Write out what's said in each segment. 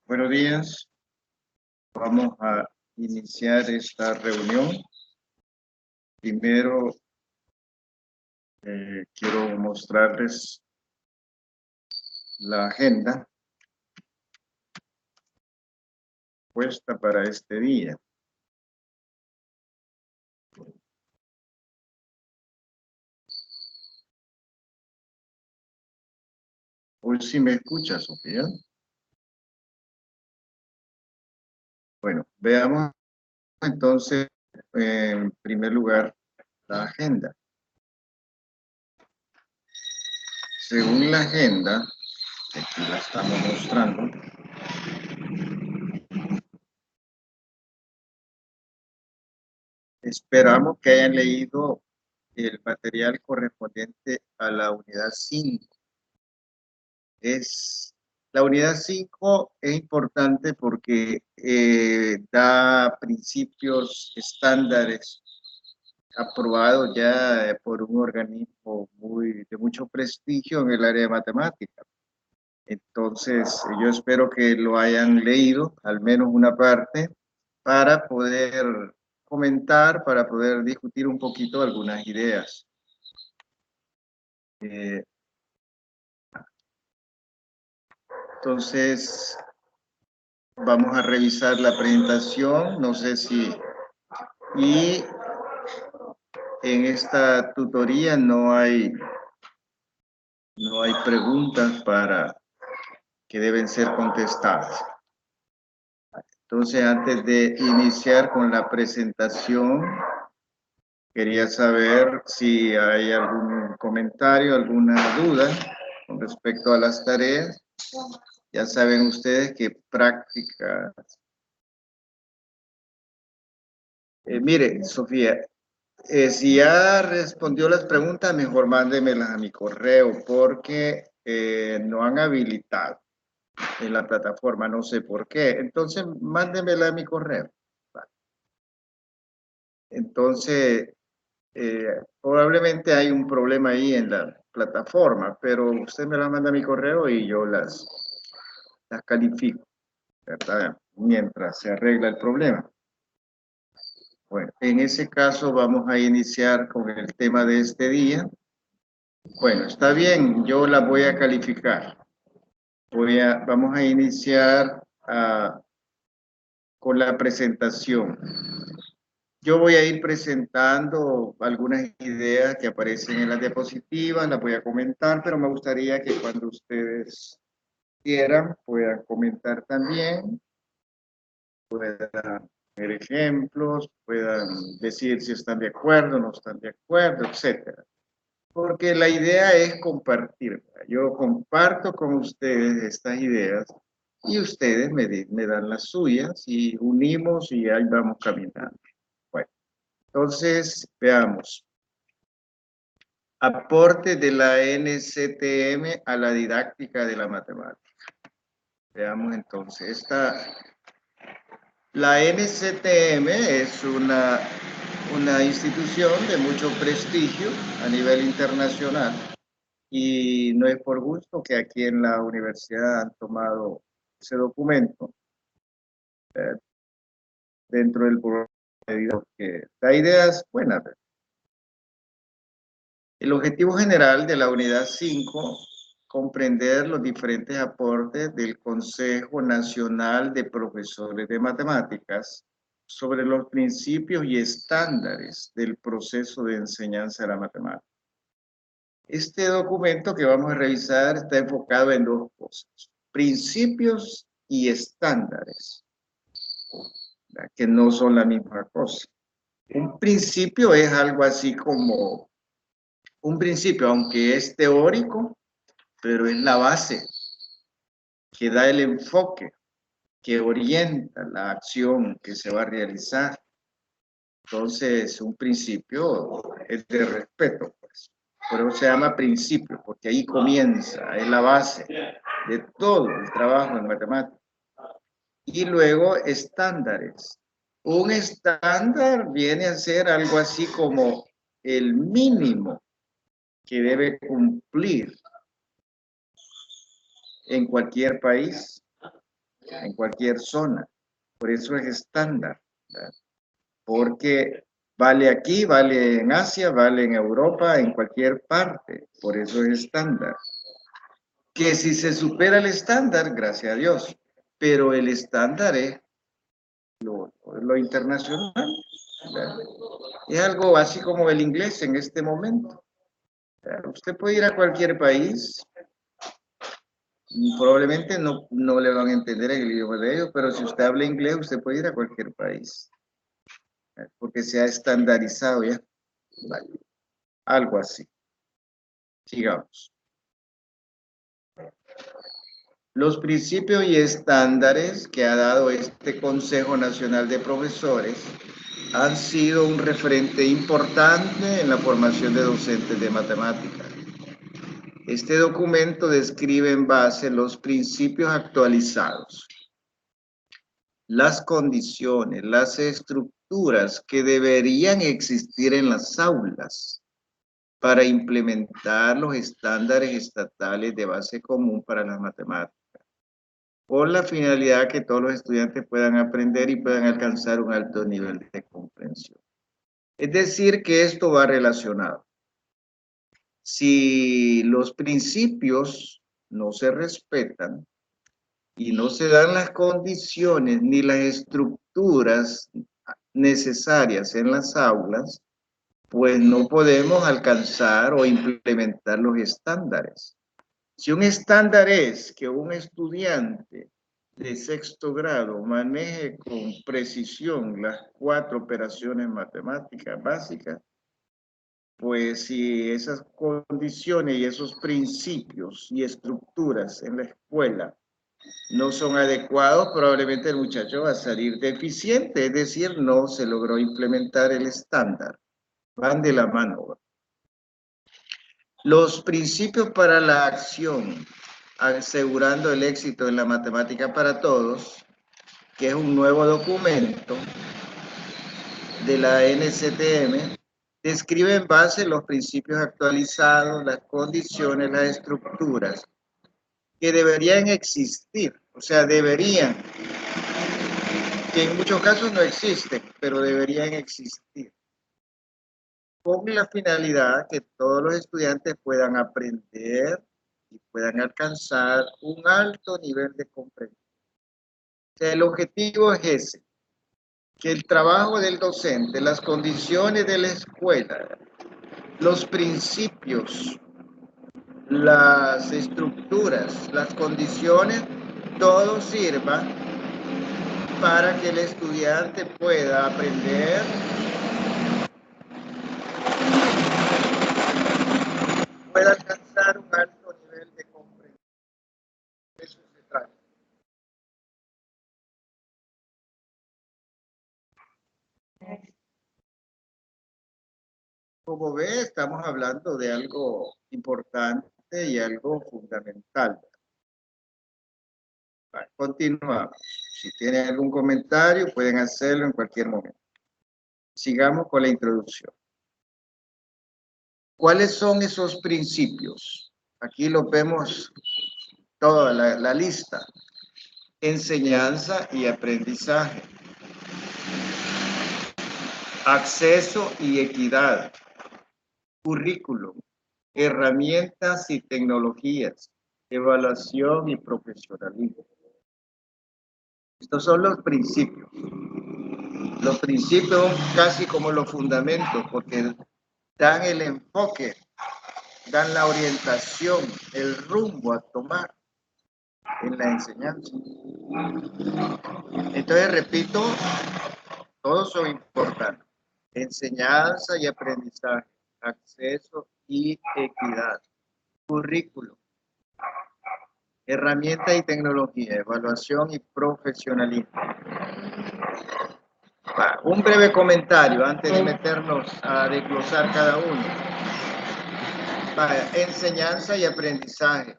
Buenos días. Vamos a iniciar esta reunión. Primero, quiero mostrarles la agenda puesta para este día. Hoy sí me escucha, Sofía. Bueno, veamos entonces, en primer lugar, la agenda. Según la agenda, aquí la estamos mostrando, esperamos que hayan leído el material correspondiente a la unidad 5. La unidad 5 es importante porque da principios estándares aprobados ya por un organismo de mucho prestigio en el área de matemáticas. Entonces, yo espero que lo hayan leído, al menos una parte, para poder comentar, para poder discutir un poquito algunas ideas. Entonces, vamos a revisar la presentación, no sé si... Y en esta tutoría no hay preguntas que deben ser contestadas. Entonces, antes de iniciar con la presentación, quería saber si hay algún comentario, alguna duda con respecto a las tareas. Ya saben ustedes que práctica... mire, Sofía, si ya respondió las preguntas, mejor mándemelas a mi correo porque no han habilitado en la plataforma, no sé por qué. Entonces, mándemela a mi correo. Entonces, probablemente hay un problema ahí en la plataforma, pero usted me la manda a mi correo y yo las califico, ¿verdad? Mientras se arregla el problema. Bueno, en ese caso vamos a iniciar con el tema de este día. Bueno, está bien, yo la voy a calificar. Vamos a iniciar con la presentación. Yo voy a ir presentando algunas ideas que aparecen en las diapositivas, las voy a comentar, pero me gustaría que cuando ustedes quieran puedan comentar también, puedan ver ejemplos, puedan decir si están de acuerdo, no están de acuerdo, etcétera. Porque la idea es compartir. Yo comparto con ustedes estas ideas y ustedes me dan las suyas y unimos y ahí vamos caminando. Bueno, entonces veamos. Aporte de la NCTM a la didáctica de la matemática. Veamos entonces, la NCTM es una institución de mucho prestigio a nivel internacional y no es por gusto que aquí en la universidad han tomado ese documento dentro del programa que da ideas buenas. El objetivo general de la unidad 5, comprender los diferentes aportes del Consejo Nacional de Profesores de Matemáticas sobre los principios y estándares del proceso de enseñanza de la matemática. Este documento que vamos a revisar está enfocado en dos cosas: principios y estándares, que no son la misma cosa. Un principio es algo así como un principio, aunque es teórico, pero es la base que da el enfoque, que orienta la acción que se va a realizar. Entonces, un principio es de respeto, pues. Por eso se llama principio, porque ahí comienza, es la base de todo el trabajo en matemáticas. Y luego estándares. Un estándar viene a ser algo así como el mínimo que debe cumplir en cualquier país, en cualquier zona. Por eso es estándar, ¿verdad? Porque vale aquí, vale en Asia, vale en Europa, en cualquier parte. Por eso es estándar. Que si se supera el estándar, gracias a Dios, pero el estándar es lo internacional, ¿verdad? Es algo así como el inglés en este momento. Usted puede ir a cualquier país, probablemente no le van a entender el idioma de ellos, pero si usted habla inglés, usted puede ir a cualquier país, porque se ha estandarizado ya. Vale. Algo así. Sigamos. Los principios y estándares que ha dado este Consejo Nacional de Profesores han sido un referente importante en la formación de docentes de matemáticas. Este documento describe en base los principios actualizados, las condiciones, las estructuras que deberían existir en las aulas para implementar los estándares estatales de base común para las matemáticas, con la finalidad que todos los estudiantes puedan aprender y puedan alcanzar un alto nivel de comprensión. Es decir, que esto va relacionado. Si los principios no se respetan y no se dan las condiciones ni las estructuras necesarias en las aulas, pues no podemos alcanzar o implementar los estándares. Si un estándar es que un estudiante de sexto grado maneje con precisión las 4 operaciones matemáticas básicas, pues si esas condiciones y esos principios y estructuras en la escuela no son adecuados, probablemente el muchacho va a salir deficiente, es decir, no se logró implementar el estándar. Van de la mano. Los principios para la acción, asegurando el éxito en la matemática para todos, que es un nuevo documento de la NCTM, describe en base los principios actualizados, las condiciones, las estructuras que deberían existir, o sea, deberían, que en muchos casos no existen, pero deberían existir, con la finalidad que todos los estudiantes puedan aprender y puedan alcanzar un alto nivel de comprensión. O sea, el objetivo es ese, que el trabajo del docente, las condiciones de la escuela, los principios, las estructuras, las condiciones, todo sirva para que el estudiante pueda aprender, pueda alcanzar un alto nivel de comprensión. Eso se trata. Como ve, estamos hablando de algo importante y algo fundamental. Vale, continuamos. Si tienen algún comentario, pueden hacerlo en cualquier momento. Sigamos con la introducción. ¿Cuáles son esos principios? Aquí lo vemos toda la lista. Enseñanza y aprendizaje. Acceso y equidad. Currículum. Herramientas y tecnologías. Evaluación y profesionalismo. Estos son los principios. Los principios casi como los fundamentos, porque dan el enfoque, dan la orientación, el rumbo a tomar en la enseñanza. Entonces, repito, todos son importantes. Enseñanza y aprendizaje, acceso y equidad, currículo, Herramientas y tecnología, evaluación y profesionalismo. Un breve comentario antes de meternos a desglosar cada uno. Enseñanza y aprendizaje,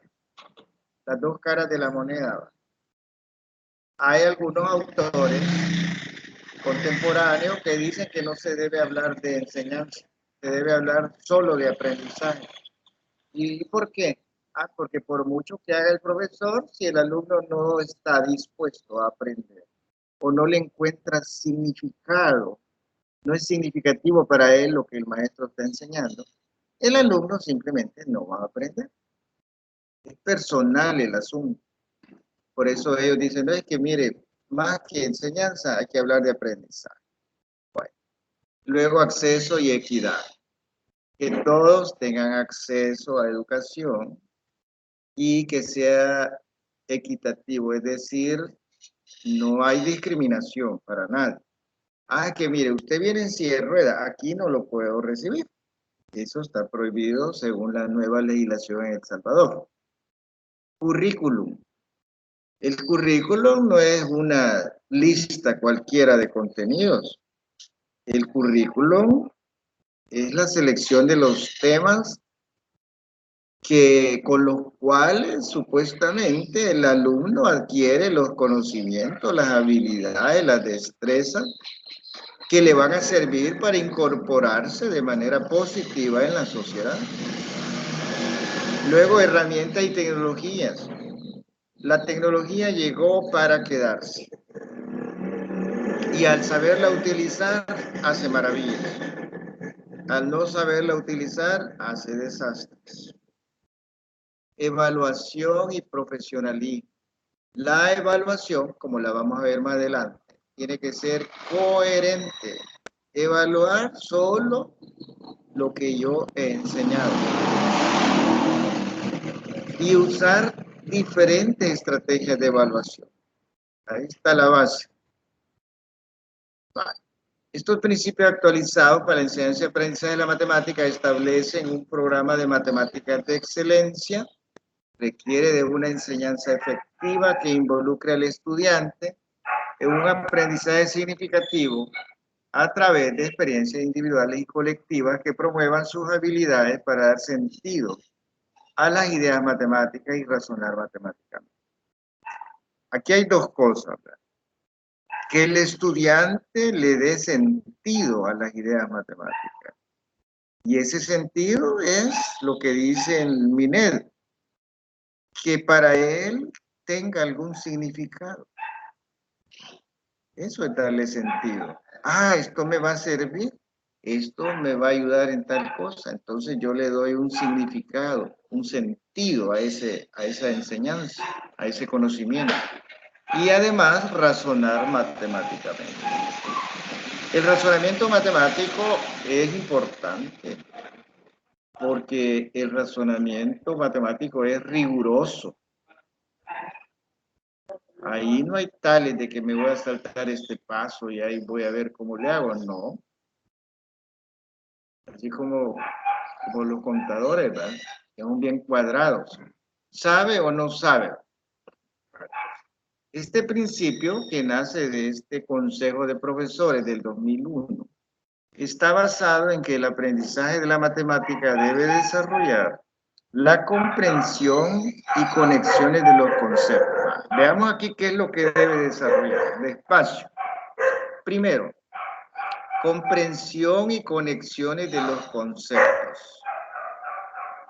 las dos caras de la moneda. Hay algunos autores contemporáneos que dicen que no se debe hablar de enseñanza, se debe hablar solo de aprendizaje. ¿Y por qué? Porque por mucho que haga el profesor, si el alumno no está dispuesto a aprender o no le encuentra significado, no es significativo para él lo que el maestro está enseñando, el alumno simplemente no va a aprender. Es personal el asunto. Por eso ellos dicen, no es que mire, más que enseñanza hay que hablar de aprendizaje. Bueno. Luego acceso y equidad. Que todos tengan acceso a educación y que sea equitativo, es decir, no hay discriminación para nadie. Que mire, usted viene en silla de ruedas, aquí no lo puedo recibir. Eso está prohibido según la nueva legislación en El Salvador. Currículum. El currículum no es una lista cualquiera de contenidos. El currículum es la selección de los temas con los cuales supuestamente el alumno adquiere los conocimientos, las habilidades, las destrezas que le van a servir para incorporarse de manera positiva en la sociedad. Luego, herramientas y tecnologías. La tecnología llegó para quedarse. Y al saberla utilizar, hace maravillas. Al no saberla utilizar, hace desastres. Evaluación y profesionalismo. La evaluación, como la vamos a ver más adelante, tiene que ser coherente. Evaluar solo lo que yo he enseñado. Y usar diferentes estrategias de evaluación. Ahí está la base. Estos principios actualizados para la enseñanza y aprendizaje de la matemática establecen un programa de matemáticas de excelencia. Requiere de una enseñanza efectiva que involucre al estudiante en un aprendizaje significativo a través de experiencias individuales y colectivas que promuevan sus habilidades para dar sentido a las ideas matemáticas y razonar matemáticamente. Aquí hay dos cosas, ¿verdad? Que el estudiante le dé sentido a las ideas matemáticas. Y ese sentido es lo que dice el Minet, que para él tenga algún significado. Eso es darle sentido. Esto me va a servir, esto me va a ayudar en tal cosa. Entonces yo le doy un significado, un sentido a esa enseñanza, a ese conocimiento. Y además razonar matemáticamente. El razonamiento matemático es importante porque el razonamiento matemático es riguroso. Ahí no hay tales de que me voy a saltar este paso y ahí voy a ver cómo le hago, no. Así como los contadores, ¿verdad? Que son bien cuadrados. ¿Sabe o no sabe? Este principio que nace de este Consejo de Profesores del 2001 está basado en que el aprendizaje de la matemática debe desarrollar la comprensión y conexiones de los conceptos. Veamos aquí qué es lo que debe desarrollar. Despacio. Primero, comprensión y conexiones de los conceptos.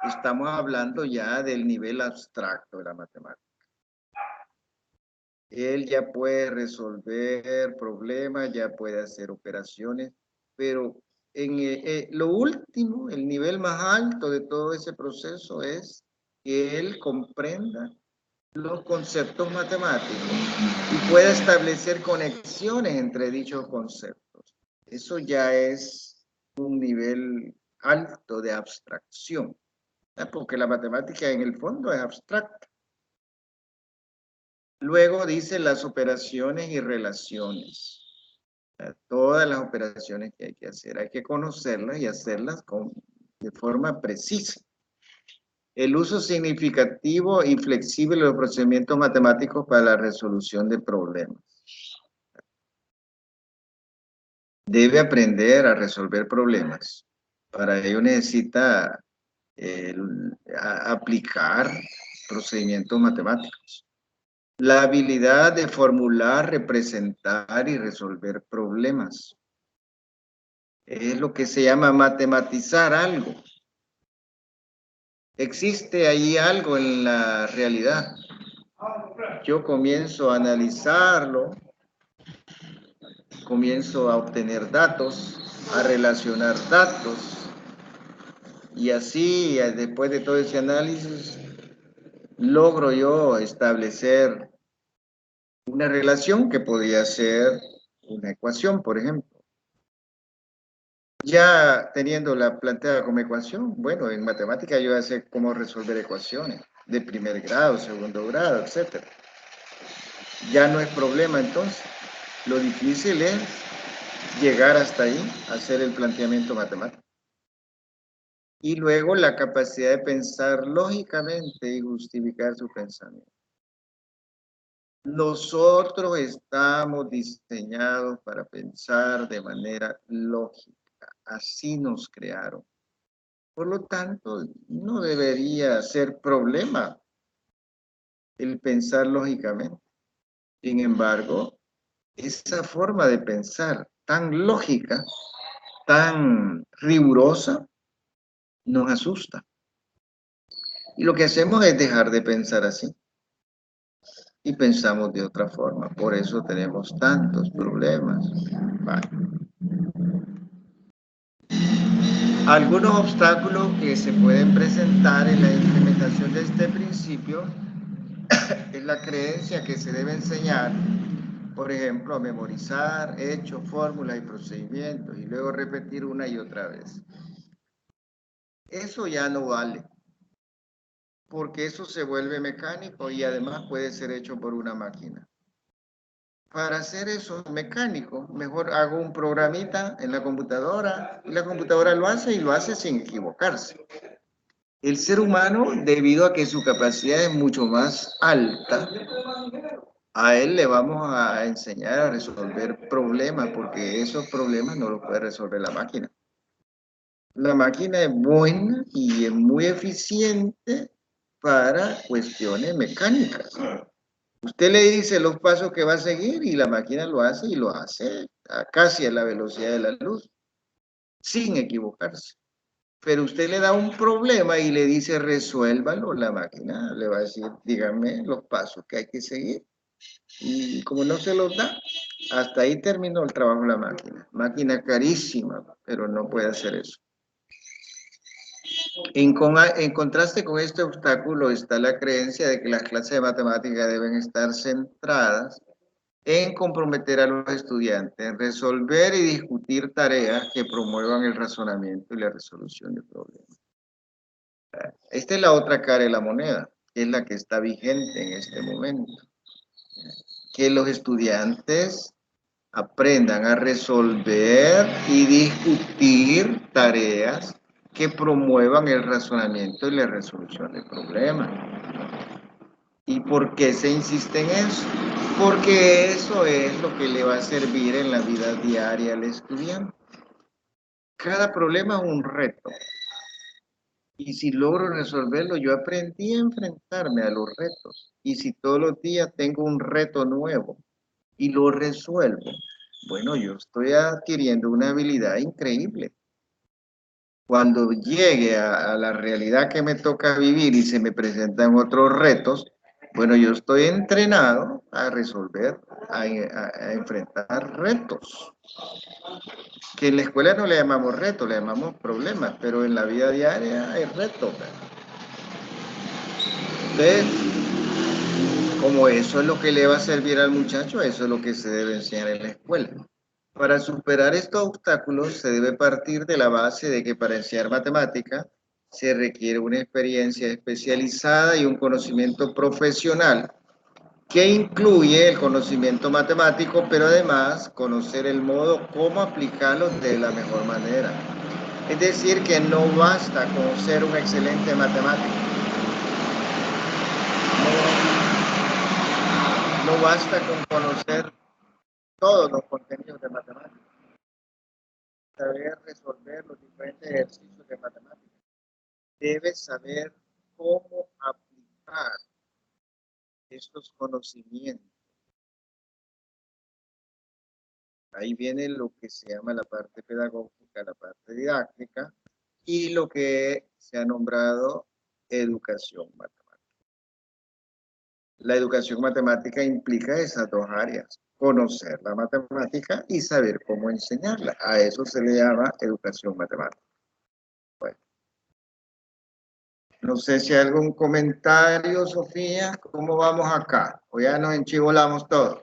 Estamos hablando ya del nivel abstracto de la matemática. Él ya puede resolver problemas, ya puede hacer operaciones, pero en lo último, el nivel más alto de todo ese proceso es que él comprenda los conceptos matemáticos y pueda establecer conexiones entre dichos conceptos. Eso ya es un nivel alto de abstracción, porque la matemática en el fondo es abstracta. Luego dice las operaciones y relaciones. Todas las operaciones que hay que hacer, hay que conocerlas y hacerlas de forma precisa. El uso significativo y flexible de los procedimientos matemáticos para la resolución de problemas. Debe aprender a resolver problemas. Para ello necesita aplicar procedimientos matemáticos. La habilidad de formular, representar y resolver problemas. Es lo que se llama matematizar algo. Existe ahí algo en la realidad. Yo comienzo a analizarlo, comienzo a obtener datos, a relacionar datos, y así, después de todo ese análisis, logro yo establecer una relación que podría ser una ecuación, por ejemplo. Ya teniéndola planteada como ecuación, bueno, en matemática yo ya sé cómo resolver ecuaciones de primer grado, segundo grado, etc. Ya no es problema entonces. Lo difícil es llegar hasta ahí, hacer el planteamiento matemático. Y luego la capacidad de pensar lógicamente y justificar su pensamiento. Nosotros estamos diseñados para pensar de manera lógica. Así nos crearon. Por lo tanto, no debería ser problema el pensar lógicamente. Sin embargo, esa forma de pensar tan lógica, tan rigurosa, nos asusta. Y lo que hacemos es dejar de pensar así. Y pensamos de otra forma. Por eso tenemos tantos problemas. Vale. Algunos obstáculos que se pueden presentar en la implementación de este principio es la creencia que se debe enseñar, por ejemplo, a memorizar hechos, fórmulas y procedimientos y luego repetir una y otra vez. Eso ya no vale, porque eso se vuelve mecánico y además puede ser hecho por una máquina. Para hacer eso mecánico, mejor hago un programita en la computadora y la computadora lo hace y lo hace sin equivocarse. El ser humano, debido a que su capacidad es mucho más alta, a él le vamos a enseñar a resolver problemas porque esos problemas no los puede resolver la máquina. La máquina es buena y es muy eficiente para cuestiones mecánicas. Usted le dice los pasos que va a seguir y la máquina lo hace y lo hace casi a la velocidad de la luz, sin equivocarse. Pero usted le da un problema y le dice resuélvalo, la máquina le va a decir, dígame los pasos que hay que seguir. Y como no se los da, hasta ahí terminó el trabajo de la máquina. Máquina carísima, pero no puede hacer eso. En contraste con este obstáculo está la creencia de que las clases de matemática deben estar centradas en comprometer a los estudiantes, en resolver y discutir tareas que promuevan el razonamiento y la resolución de problemas. Esta es la otra cara de la moneda, que es la que está vigente en este momento. Que los estudiantes aprendan a resolver y discutir tareas que promuevan el razonamiento y la resolución de problemas. ¿Y por qué se insiste en eso? Porque eso es lo que le va a servir en la vida diaria al estudiante. Cada problema es un reto. Y si logro resolverlo, yo aprendí a enfrentarme a los retos. Y si todos los días tengo un reto nuevo y lo resuelvo, bueno, yo estoy adquiriendo una habilidad increíble. Cuando llegue a la realidad que me toca vivir y se me presentan otros retos, bueno, yo estoy entrenado a resolver, a enfrentar retos. Que en la escuela no le llamamos retos, le llamamos problemas, pero en la vida diaria hay retos. Entonces, como eso es lo que le va a servir al muchacho, eso es lo que se debe enseñar en la escuela. Para superar estos obstáculos se debe partir de la base de que para enseñar matemática se requiere una experiencia especializada y un conocimiento profesional que incluye el conocimiento matemático, pero además conocer el modo cómo aplicarlo de la mejor manera. Es decir, que no basta con ser un excelente matemático. No basta con conocer todos los contenidos de matemáticas, saber resolver los diferentes ejercicios de matemáticas. Debes saber cómo aplicar estos conocimientos. Ahí viene lo que se llama la parte pedagógica, la parte didáctica y lo que se ha nombrado educación matemática. La educación matemática implica esas dos áreas, conocer la matemática y saber cómo enseñarla. A eso se le llama educación matemática. Bueno, no sé si hay algún comentario, Sofía. ¿Cómo vamos acá? ¿O ya nos enchivolamos todos?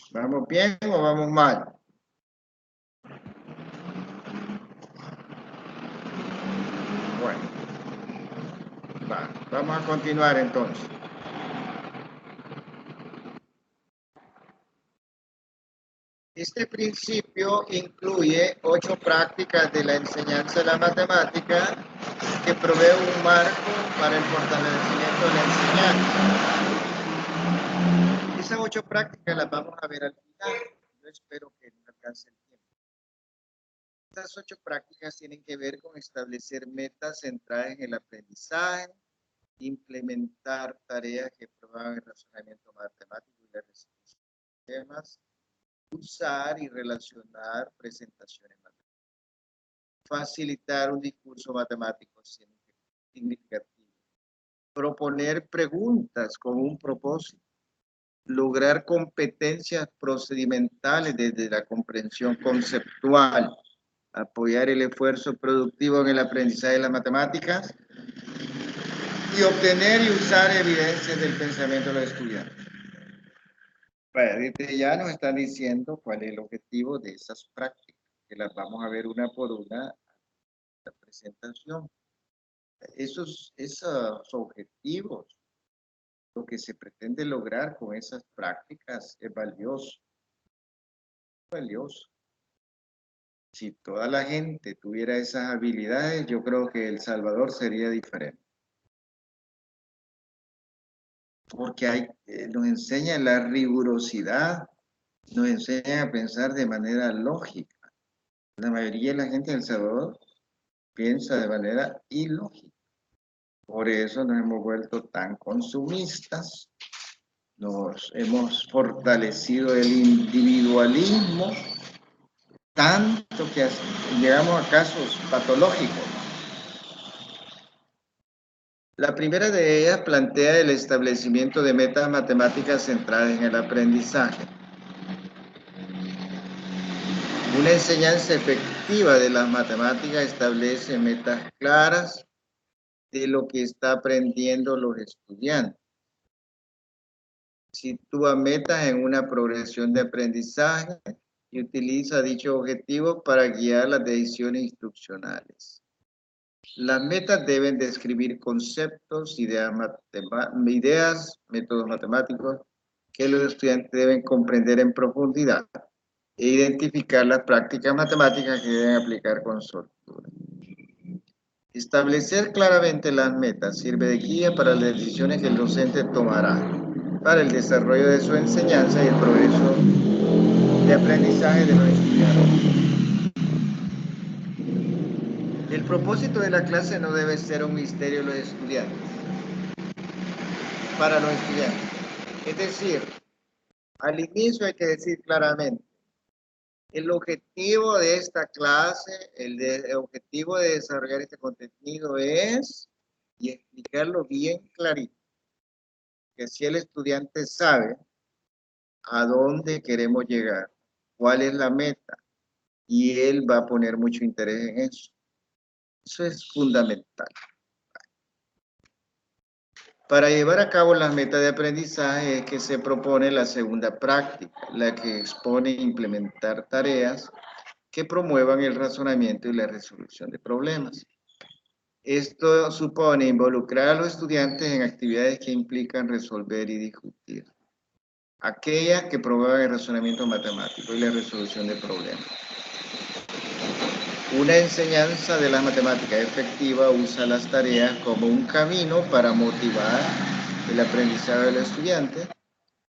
¿Vamos bien o vamos mal? Bueno, vamos a continuar entonces. Este principio incluye 8 prácticas de la enseñanza de la matemática que provee un marco para el fortalecimiento de la enseñanza. Esas 8 prácticas las vamos a ver al final. Yo espero que no alcance el tiempo. Estas 8 prácticas tienen que ver con establecer metas centradas en el aprendizaje, implementar tareas que promuevan el razonamiento matemático y la resolución de temas, usar y relacionar presentaciones matemáticas, facilitar un discurso matemático significativo, proponer preguntas con un propósito, lograr competencias procedimentales desde la comprensión conceptual, apoyar el esfuerzo productivo en el aprendizaje de las matemáticas y obtener y usar evidencias del pensamiento de los estudiantes. Desde ya nos están diciendo cuál es el objetivo de esas prácticas, que las vamos a ver una por una en la presentación. Esos objetivos, lo que se pretende lograr con esas prácticas es valioso. Valioso. Si toda la gente tuviera esas habilidades, yo creo que El Salvador sería diferente. Porque nos enseña la rigurosidad, nos enseña a pensar de manera lógica. La mayoría de la gente en El Salvador piensa de manera ilógica. Por eso nos hemos vuelto tan consumistas, nos hemos fortalecido el individualismo, tanto que llegamos a casos patológicos. La primera de ellas plantea el establecimiento de metas matemáticas centradas en el aprendizaje. Una enseñanza efectiva de las matemáticas establece metas claras de lo que está aprendiendo los estudiantes. Sitúa metas en una progresión de aprendizaje y utiliza dichos objetivos para guiar las decisiones instruccionales. Las metas deben describir conceptos, ideas, métodos matemáticos que los estudiantes deben comprender en profundidad e identificar las prácticas matemáticas que deben aplicar con soltura. Establecer claramente las metas sirve de guía para las decisiones que el docente tomará para el desarrollo de su enseñanza y el progreso de aprendizaje de los estudiantes. El propósito de la clase no debe ser un misterio de los estudiantes, para los estudiantes. Es decir, al inicio hay que decir claramente, el objetivo de esta clase, el objetivo de desarrollar este contenido es, y explicarlo bien clarito, que si el estudiante sabe a dónde queremos llegar, cuál es la meta, y él va a poner mucho interés en eso. Eso es fundamental. Para llevar a cabo las metas de aprendizaje es que se propone la segunda práctica, la que expone e implementar tareas que promuevan el razonamiento y la resolución de problemas. Esto supone involucrar a los estudiantes en actividades que implican resolver y discutir. Aquellas que promuevan el razonamiento matemático y la resolución de problemas. Una enseñanza de las matemáticas efectiva usa las tareas como un camino para motivar el aprendizaje del estudiante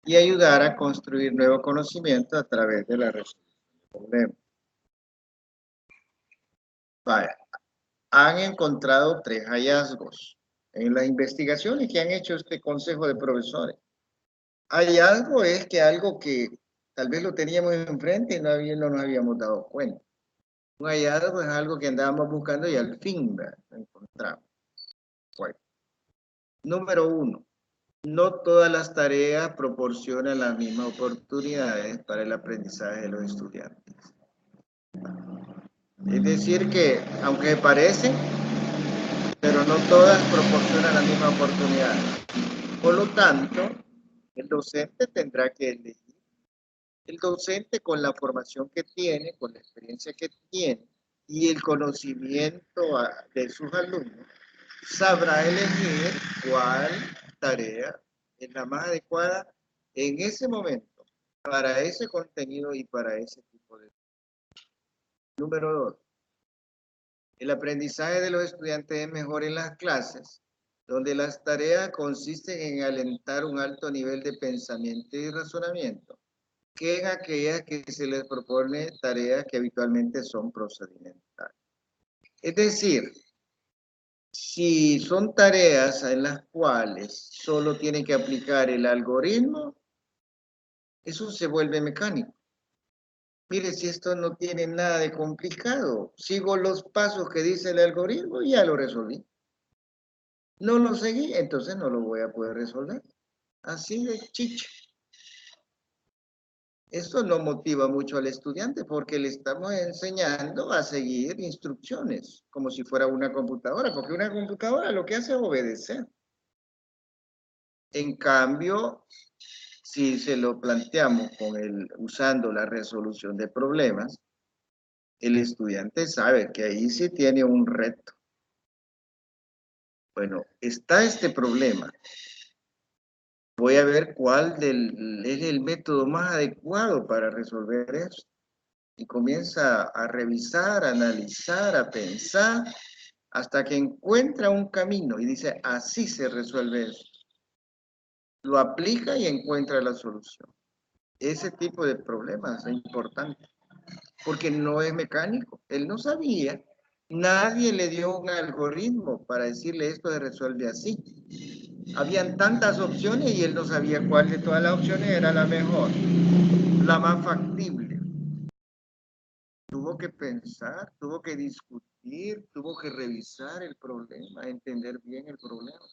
y ayudar a construir nuevo conocimiento a través de la resolución de problemas. Vaya, han encontrado 3 hallazgos en las investigaciones que han hecho este consejo de profesores. Hallazgo es que algo que tal vez lo teníamos enfrente y no nos habíamos dado cuenta. Un hallazgo es algo que andábamos buscando y al fin lo encontramos. Bueno. Número 1. No todas las tareas proporcionan las mismas oportunidades para el aprendizaje de los estudiantes. Es decir que, aunque se parecen, pero no todas proporcionan la misma oportunidad. Por lo tanto, el docente tendrá que elegir. El docente, con la formación que tiene, con la experiencia que tiene y el conocimiento de sus alumnos, sabrá elegir cuál tarea es la más adecuada en ese momento para ese contenido y para ese tipo de... Número 2. El aprendizaje de los estudiantes es mejor en las clases, donde las tareas consisten en alentar un alto nivel de pensamiento y razonamiento, que en aquellas que se les propone tareas que habitualmente son procedimentales. Es decir, si son tareas en las cuales solo tiene que aplicar el algoritmo, eso se vuelve mecánico. Mire, si esto no tiene nada de complicado, sigo los pasos que dice el algoritmo y ya lo resolví. No lo seguí, entonces no lo voy a poder resolver. Así de chicha. Esto no motiva mucho al estudiante porque le estamos enseñando a seguir instrucciones, como si fuera una computadora, porque una computadora lo que hace es obedecer. En cambio, si se lo planteamos usando la resolución de problemas, el estudiante sabe que ahí sí tiene un reto. Bueno, está este problema. Voy a ver cuál es el método más adecuado para resolver eso. Y comienza a revisar, a analizar, a pensar, hasta que encuentra un camino y dice, así se resuelve eso. Lo aplica y encuentra la solución. Ese tipo de problemas es importante, porque no es mecánico. Él no sabía, nadie le dio un algoritmo para decirle esto se resuelve así. Habían tantas opciones y él no sabía cuál de todas las opciones era la mejor, la más factible. Tuvo que pensar, tuvo que discutir, tuvo que revisar el problema, entender bien el problema.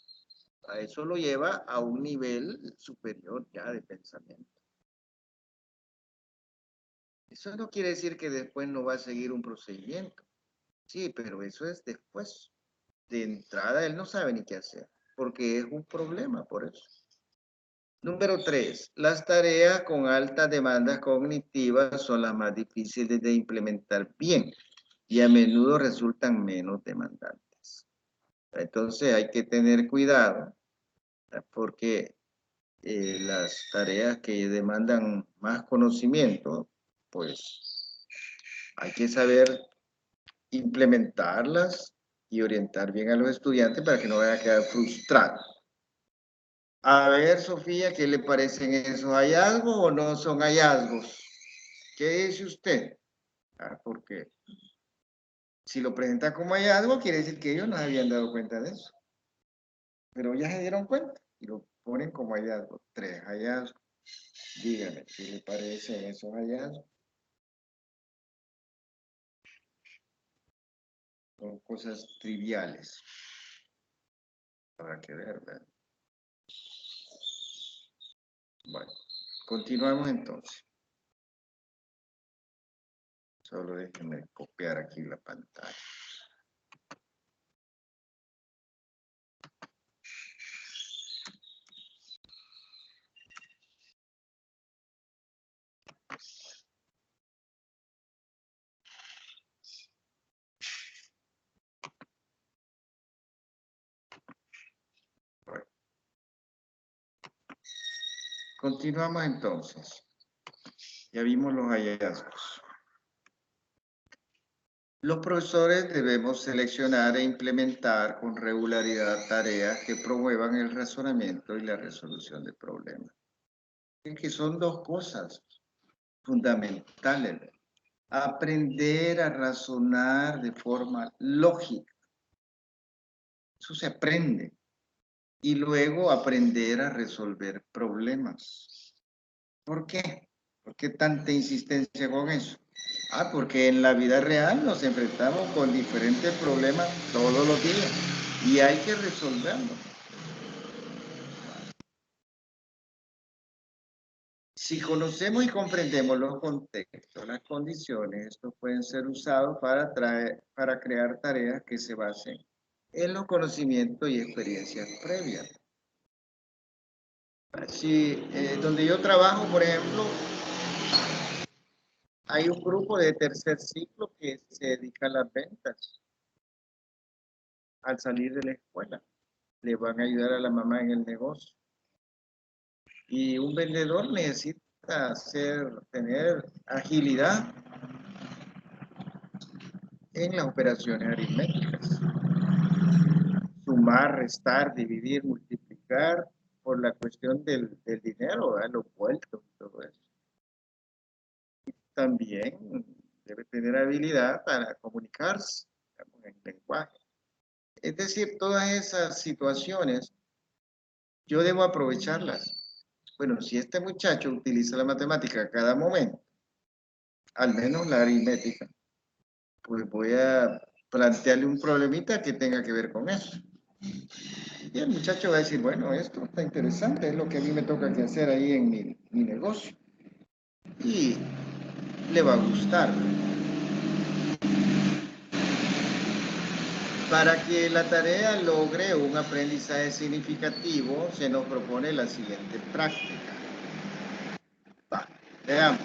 A eso lo lleva a un nivel superior ya de pensamiento. Eso no quiere decir que después no va a seguir un procedimiento. Sí, pero eso es después. De entrada él no sabe ni qué hacer, porque es un problema por eso. Número 3. Las tareas con altas demandas cognitivas son las más difíciles de implementar bien y a menudo resultan menos demandantes. Entonces hay que tener cuidado porque las tareas que demandan más conocimiento, pues hay que saber implementarlas y orientar bien a los estudiantes para que no vayan a quedar frustrados. A ver, Sofía, ¿qué le parecen esos hallazgos o no son hallazgos? ¿Qué dice usted? Porque si lo presenta como hallazgo, quiere decir que ellos no se habían dado cuenta de eso. Pero ya se dieron cuenta y lo ponen como hallazgo. 3 hallazgos. Dígame, ¿qué le parecen esos hallazgos? Son cosas triviales. Habrá que ver, ¿verdad? Bueno, continuamos entonces. Solo déjenme copiar aquí la pantalla. Bueno, continuamos entonces. Ya vimos los hallazgos. Los profesores debemos seleccionar e implementar con regularidad tareas que promuevan el razonamiento y la resolución de problemas. Es que son dos cosas fundamentales. Aprender a razonar de forma lógica. Eso se aprende. Y luego aprender a resolver problemas. ¿Por qué? ¿Por qué tanta insistencia con eso? Porque en la vida real nos enfrentamos con diferentes problemas todos los días y hay que resolverlos. Si conocemos y comprendemos los contextos, las condiciones, estos pueden ser usados para crear tareas que se basen en los conocimientos y experiencias previas. Si, donde yo trabajo, por ejemplo, hay un grupo de tercer ciclo que se dedica a las ventas al salir de la escuela. Le van a ayudar a la mamá en el negocio. Y un vendedor necesita tener agilidad en las operaciones aritméticas. Sumar, restar, dividir, multiplicar por la cuestión del dinero, los vueltos y todo eso. También debe tener habilidad para comunicarse, digamos, en lenguaje. Es decir, todas esas situaciones yo debo aprovecharlas. Bueno, si este muchacho utiliza la matemática a cada momento, al menos la aritmética, pues voy a plantearle un problemita que tenga que ver con eso. Y el muchacho va a decir, bueno, esto está interesante, es lo que a mí me toca que hacer ahí en mi negocio. Y le va a gustar. Para que la tarea logre un aprendizaje significativo, se nos propone la siguiente práctica. Va, veamos.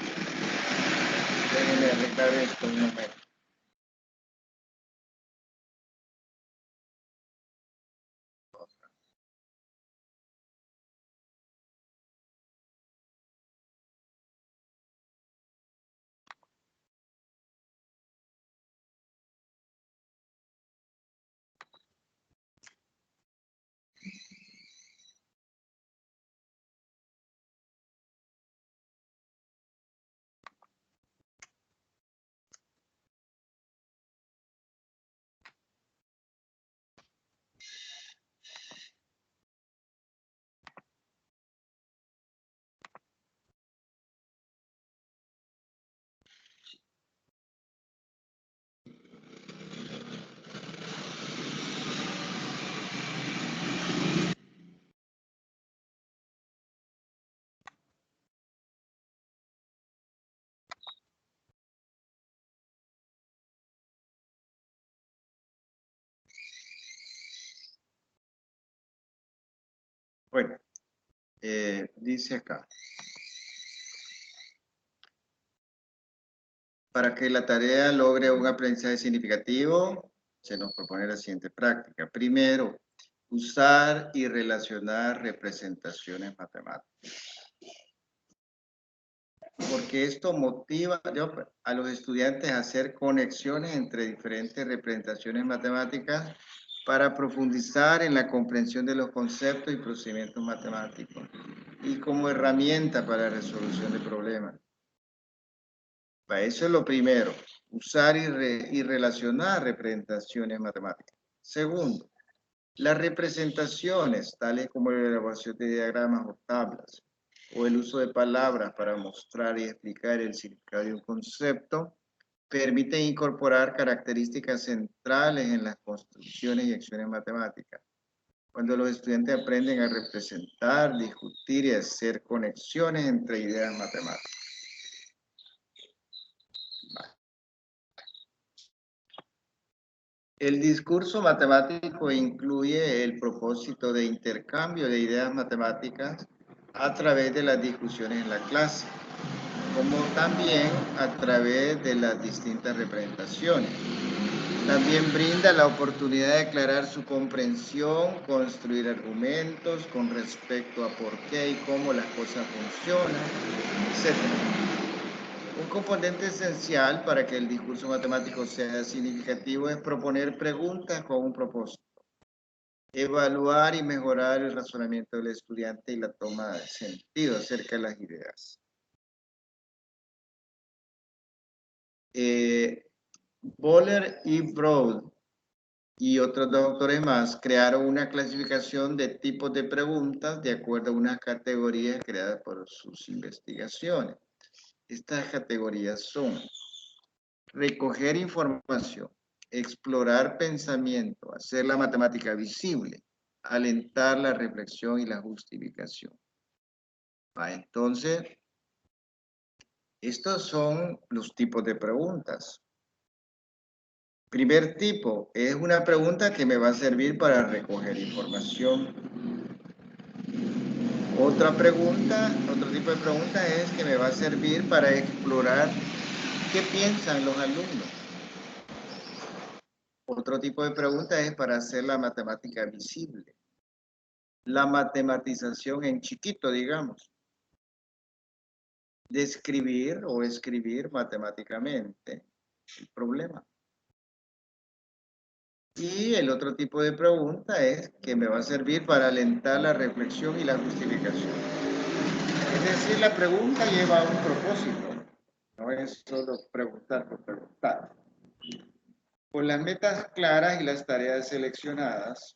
Déjenme arreglar esto un momento. Bueno, dice acá. Para que la tarea logre un aprendizaje significativo, se nos propone la siguiente práctica. Primero, usar y relacionar representaciones matemáticas. Porque esto motiva a los estudiantes a hacer conexiones entre diferentes representaciones matemáticas para profundizar en la comprensión de los conceptos y procedimientos matemáticos y como herramienta para la resolución de problemas. Eso es lo primero, usar y relacionar representaciones matemáticas. Segundo, las representaciones, tales como la elaboración de diagramas o tablas, o el uso de palabras para mostrar y explicar el significado de un concepto, permiten incorporar características centrales en las construcciones y acciones matemáticas. Cuando los estudiantes aprenden a representar, discutir y hacer conexiones entre ideas matemáticas. El discurso matemático incluye el propósito de intercambio de ideas matemáticas a través de las discusiones en la clase, como también a través de las distintas representaciones. También brinda la oportunidad de aclarar su comprensión, construir argumentos con respecto a por qué y cómo las cosas funcionan, etc. Un componente esencial para que el discurso matemático sea significativo es proponer preguntas con un propósito. Evaluar y mejorar el razonamiento del estudiante y la toma de sentido acerca de las ideas. Boller y Broad y otros dos autores más crearon una clasificación de tipos de preguntas de acuerdo a unas categorías creadas por sus investigaciones. Estas categorías son recoger información, explorar pensamiento, hacer la matemática visible, alentar la reflexión y la justificación. Entonces, estos son los tipos de preguntas. Primer tipo, es una pregunta que me va a servir para recoger información. Otra pregunta, otro tipo de pregunta es que me va a servir para explorar qué piensan los alumnos. Otro tipo de pregunta es para hacer la matemática visible. La matematización en chiquito, digamos. Describir o escribir matemáticamente el problema. Y el otro tipo de pregunta es que me va a servir para alentar la reflexión y la justificación. Es decir, la pregunta lleva un propósito, no es solo preguntar por preguntar. Con las metas claras y las tareas seleccionadas,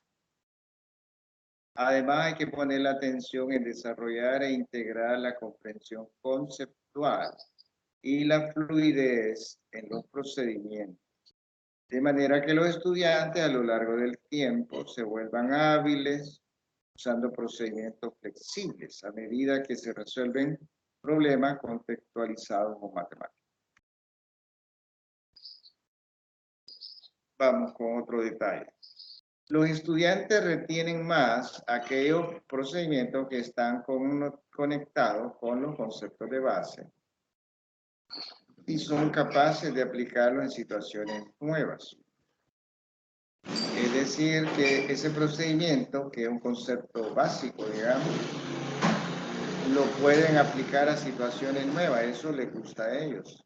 además hay que poner la atención en desarrollar e integrar la comprensión conceptual y la fluidez en los procedimientos. De manera que los estudiantes a lo largo del tiempo se vuelvan hábiles usando procedimientos flexibles a medida que se resuelven problemas contextualizados o matemáticos. Vamos con otro detalle. Los estudiantes retienen más aquellos procedimientos que están conectados con los conceptos de base y son capaces de aplicarlos en situaciones nuevas. Es decir, que ese procedimiento, que es un concepto básico, digamos, lo pueden aplicar a situaciones nuevas. Eso les gusta a ellos.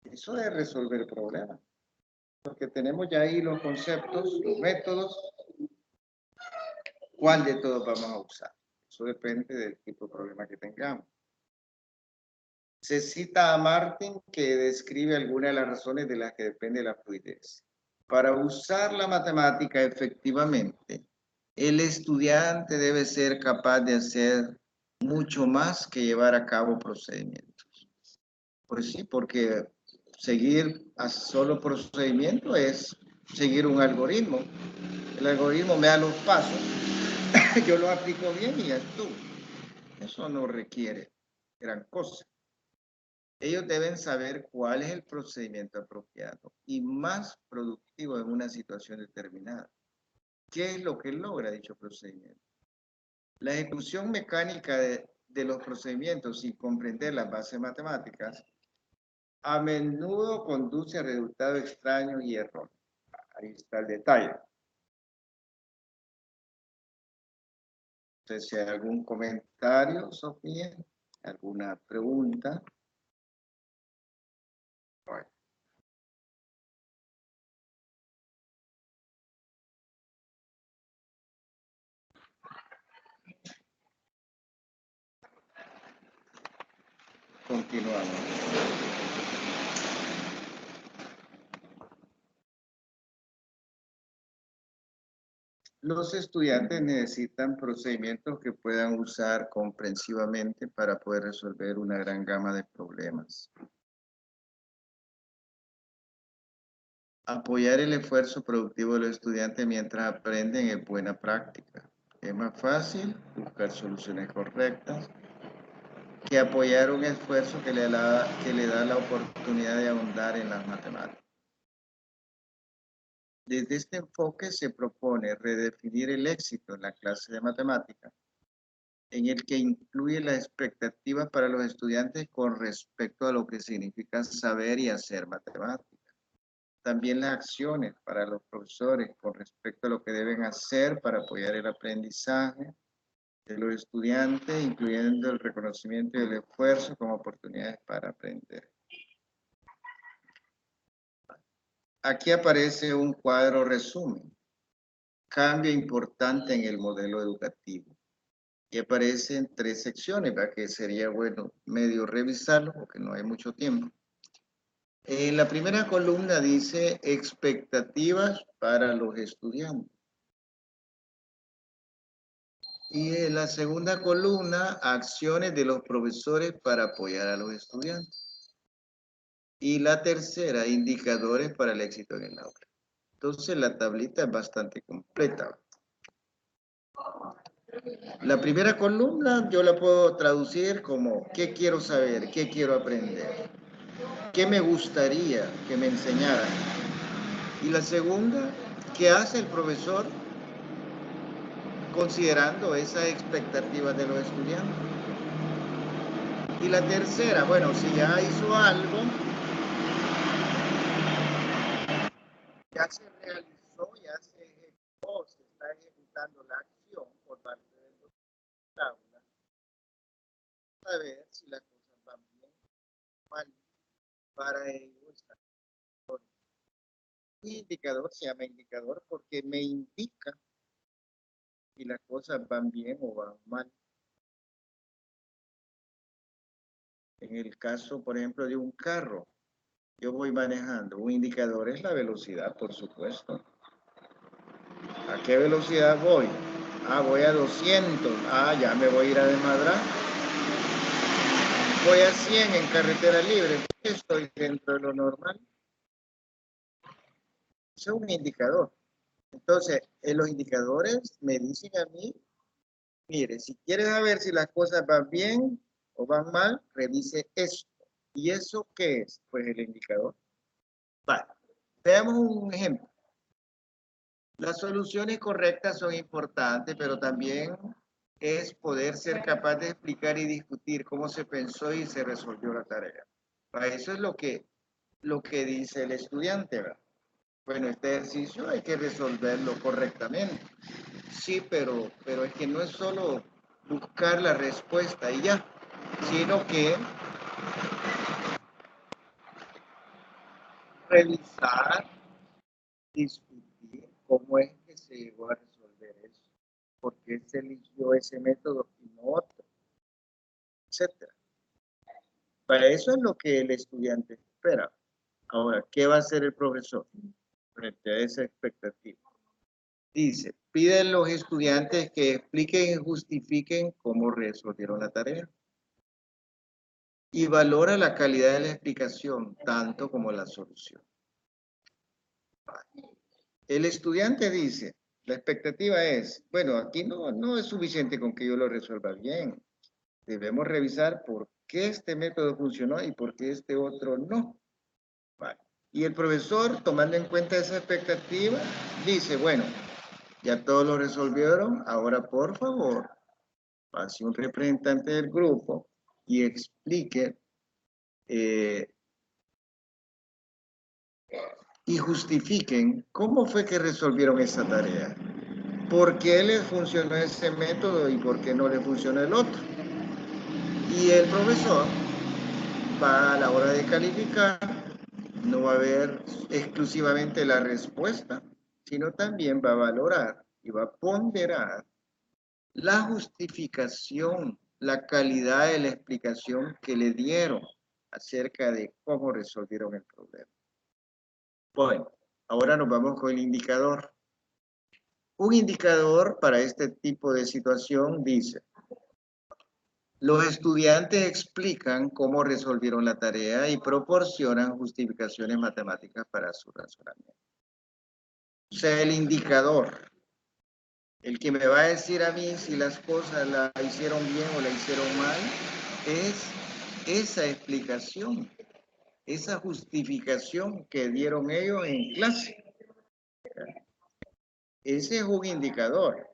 Eso es resolver problemas. Porque tenemos ya ahí los conceptos, los métodos. ¿Cuál de todos vamos a usar? Eso depende del tipo de problema que tengamos. Se cita a Martin que describe algunas de las razones de las que depende la fluidez. Para usar la matemática efectivamente, el estudiante debe ser capaz de hacer mucho más que llevar a cabo procedimientos. Pues sí, porque seguir a solo procedimiento es seguir un algoritmo. El algoritmo me da los pasos, yo los aplico bien y ya estuvo. Eso no requiere gran cosa. Ellos deben saber cuál es el procedimiento apropiado y más productivo en una situación determinada. ¿Qué es lo que logra dicho procedimiento? La ejecución mecánica de los procedimientos sin comprender las bases matemáticas a menudo conduce a resultados extraños y errores. Ahí está el detalle. Entonces, si hay algún comentario, Sofía, alguna pregunta. Bueno. Continuamos. Los estudiantes necesitan procedimientos que puedan usar comprensivamente para poder resolver una gran gama de problemas. Apoyar el esfuerzo productivo de los estudiantes mientras aprenden es buena práctica. Es más fácil buscar soluciones correctas que apoyar un esfuerzo que le da la oportunidad de ahondar en las matemáticas. Desde este enfoque se propone redefinir el éxito en la clase de matemáticas, en el que incluye las expectativas para los estudiantes con respecto a lo que significa saber y hacer matemáticas. También las acciones para los profesores con respecto a lo que deben hacer para apoyar el aprendizaje de los estudiantes, incluyendo el reconocimiento y el esfuerzo como oportunidades para aprender. Aquí aparece un cuadro resumen cambio importante en el modelo educativo. Y aparecen 3 secciones, ¿verdad? Que sería bueno medio revisarlo porque no hay mucho tiempo. En la primera columna dice expectativas para los estudiantes. Y en la segunda columna, acciones de los profesores para apoyar a los estudiantes. Y la tercera, indicadores para el éxito en el aula. Entonces la tablita es bastante completa. La primera columna yo la puedo traducir como ¿qué quiero saber? ¿Qué quiero aprender? ¿Qué me gustaría que me enseñaran? Y la segunda, ¿qué hace el profesor considerando esas expectativas de los estudiantes? Y la tercera, bueno, si ya hizo algo, ya se realizó, ya se ejecutó, se está ejecutando la acción por parte del aula, a ver si las cosas van bien o mal para ellos. Un indicador se llama indicador porque me indica si las cosas van bien o van mal. En el caso, por ejemplo, de un carro, yo voy manejando. Un indicador es la velocidad, por supuesto. ¿A qué velocidad voy? Ah, voy a 200. Ah, ya me voy a ir a desmadrar. Voy a 100 en carretera libre. Estoy dentro de lo normal. Eso es un indicador. Entonces, los indicadores me dicen a mí, mire, si quieres saber si las cosas van bien o van mal, revise esto. ¿Y eso qué es? Pues el indicador. Vale. Veamos un ejemplo. Las soluciones correctas son importantes, pero también es poder ser capaz de explicar y discutir cómo se pensó y se resolvió la tarea. Para eso es lo que dice el estudiante, ¿verdad? Bueno, este ejercicio hay que resolverlo correctamente. Sí, pero es que no es solo buscar la respuesta y ya, sino que revisar, discutir cómo es que se llegó a resolver eso, por qué se eligió ese método y no otro, etcétera. Para eso es lo que el estudiante espera. Ahora, ¿qué va a hacer el profesor frente a esa expectativa? Dice, piden los estudiantes que expliquen y justifiquen cómo resolvieron la tarea. Y valora la calidad de la explicación, tanto como la solución. El estudiante dice, la expectativa es, bueno, aquí no es suficiente con que yo lo resuelva bien. Debemos revisar por qué este método funcionó y por qué este otro no. Vale. Y el profesor, tomando en cuenta esa expectativa, dice, bueno, ya todos lo resolvieron, ahora por favor, pase un representante del grupo y explique y justifiquen cómo fue que resolvieron esa tarea. ¿Por qué les funcionó ese método y por qué no le funcionó el otro? Y el profesor va a la hora de calificar, no va a ver exclusivamente la respuesta, sino también va a valorar y va a ponderar la justificación, la calidad de la explicación que le dieron acerca de cómo resolvieron el problema. Bueno, ahora nos vamos con el indicador. Un indicador para este tipo de situación dice, los estudiantes explican cómo resolvieron la tarea y proporcionan justificaciones matemáticas para su razonamiento. O sea, el indicador, el que me va a decir a mí si las cosas la hicieron bien o la hicieron mal, es esa explicación, esa justificación que dieron ellos en clase. Ese es un indicador.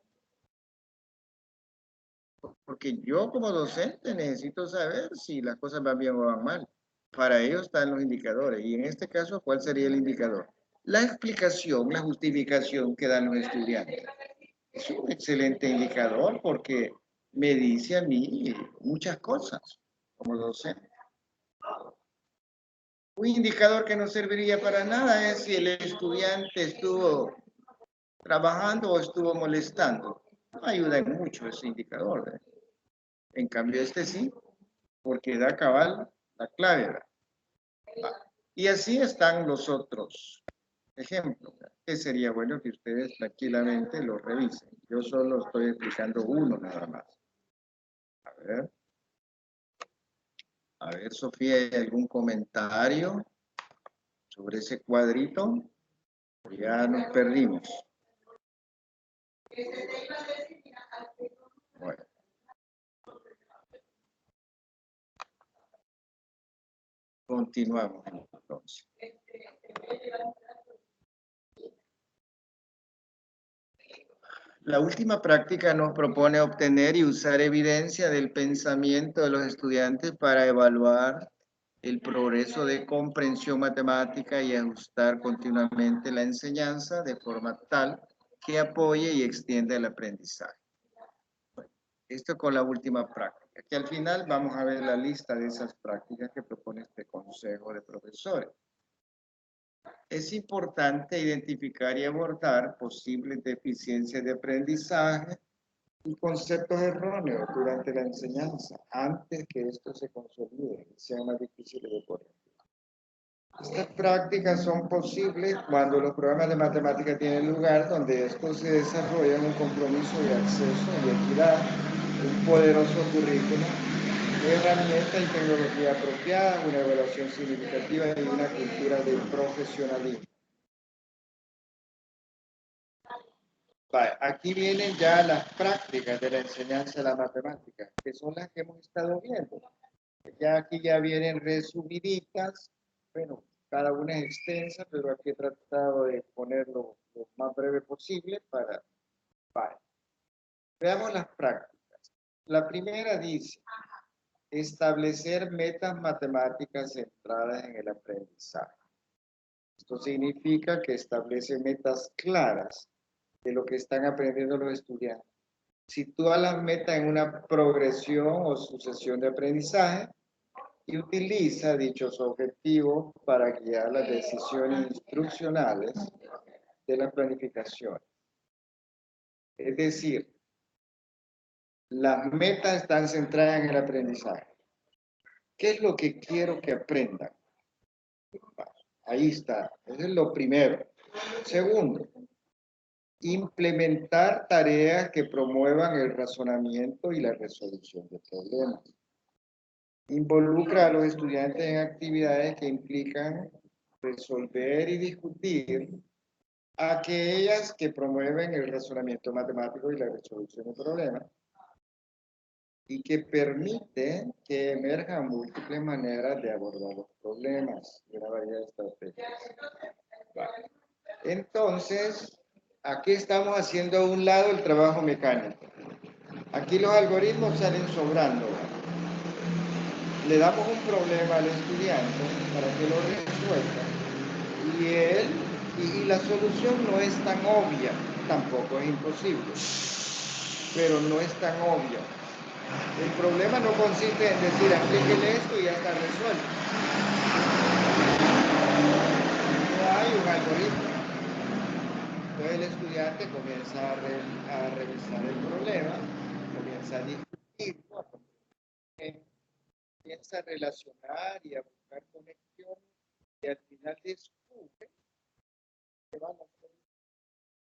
Porque yo como docente necesito saber si las cosas van bien o van mal. Para ello están los indicadores. Y en este caso, ¿cuál sería el indicador? La explicación, la justificación que dan los estudiantes. Es un excelente indicador porque me dice a mí muchas cosas como docente. Un indicador que no serviría para nada es si el estudiante estuvo trabajando o estuvo molestando. No ayuda en mucho ese indicador. En cambio, este sí, porque da cabal la clave. Y así están los otros ejemplos, que sería bueno que ustedes tranquilamente lo revisen. Yo solo estoy explicando uno nada más. A ver, Sofía, ¿hay algún comentario sobre ese cuadrito? Ya nos perdimos. Bueno. Continuamos entonces. La última práctica nos propone obtener y usar evidencia del pensamiento de los estudiantes para evaluar el progreso de comprensión matemática y ajustar continuamente la enseñanza de forma tal que apoye y extienda el aprendizaje. Esto con la última práctica, que al final vamos a ver la lista de esas prácticas que propone este consejo de profesores. Es importante identificar y abordar posibles deficiencias de aprendizaje y conceptos erróneos durante la enseñanza, antes que esto se consolide y sea más difícil de corregir. Estas prácticas son posibles cuando los programas de matemática tienen lugar donde estos se desarrollan un compromiso de acceso y equidad, un poderoso currículum, herramientas y tecnología apropiada, una evaluación significativa y una cultura de profesionalismo. Vale, aquí vienen ya las prácticas de la enseñanza de la matemática, que son las que hemos estado viendo. Ya aquí ya vienen resumiditas, bueno, cada una es extensa, pero aquí he tratado de ponerlo lo más breve posible para... Vale. Veamos las prácticas. La primera dice, establecer metas matemáticas centradas en el aprendizaje. Esto significa que establece metas claras de lo que están aprendiendo los estudiantes. Sitúa las metas en una progresión o sucesión de aprendizaje y utiliza dichos objetivos para guiar las decisiones instruccionales de la planificación. Es decir, las metas están centradas en el aprendizaje. ¿Qué es lo que quiero que aprendan? Ahí está, eso es lo primero. Segundo, implementar tareas que promuevan el razonamiento y la resolución de problemas. Involucra a los estudiantes en actividades que implican resolver y discutir aquellas que promueven el razonamiento matemático y la resolución de problemas y que permiten que emerjan múltiples maneras de abordar los problemas de una variedad de estrategias. Vale. Entonces, aquí estamos haciendo a un lado el trabajo mecánico. Aquí los algoritmos salen sobrando. Le damos un problema al estudiante para que lo resuelva y la solución no es tan obvia, tampoco es imposible, pero no es tan obvia. El problema no consiste en decir aplíquele esto y ya está resuelto. No hay un algoritmo. Entonces el estudiante comienza a revisar el problema, comienza a discutirlo, comienza a relacionar y a buscar conexiones y al final descubre que van a hacer.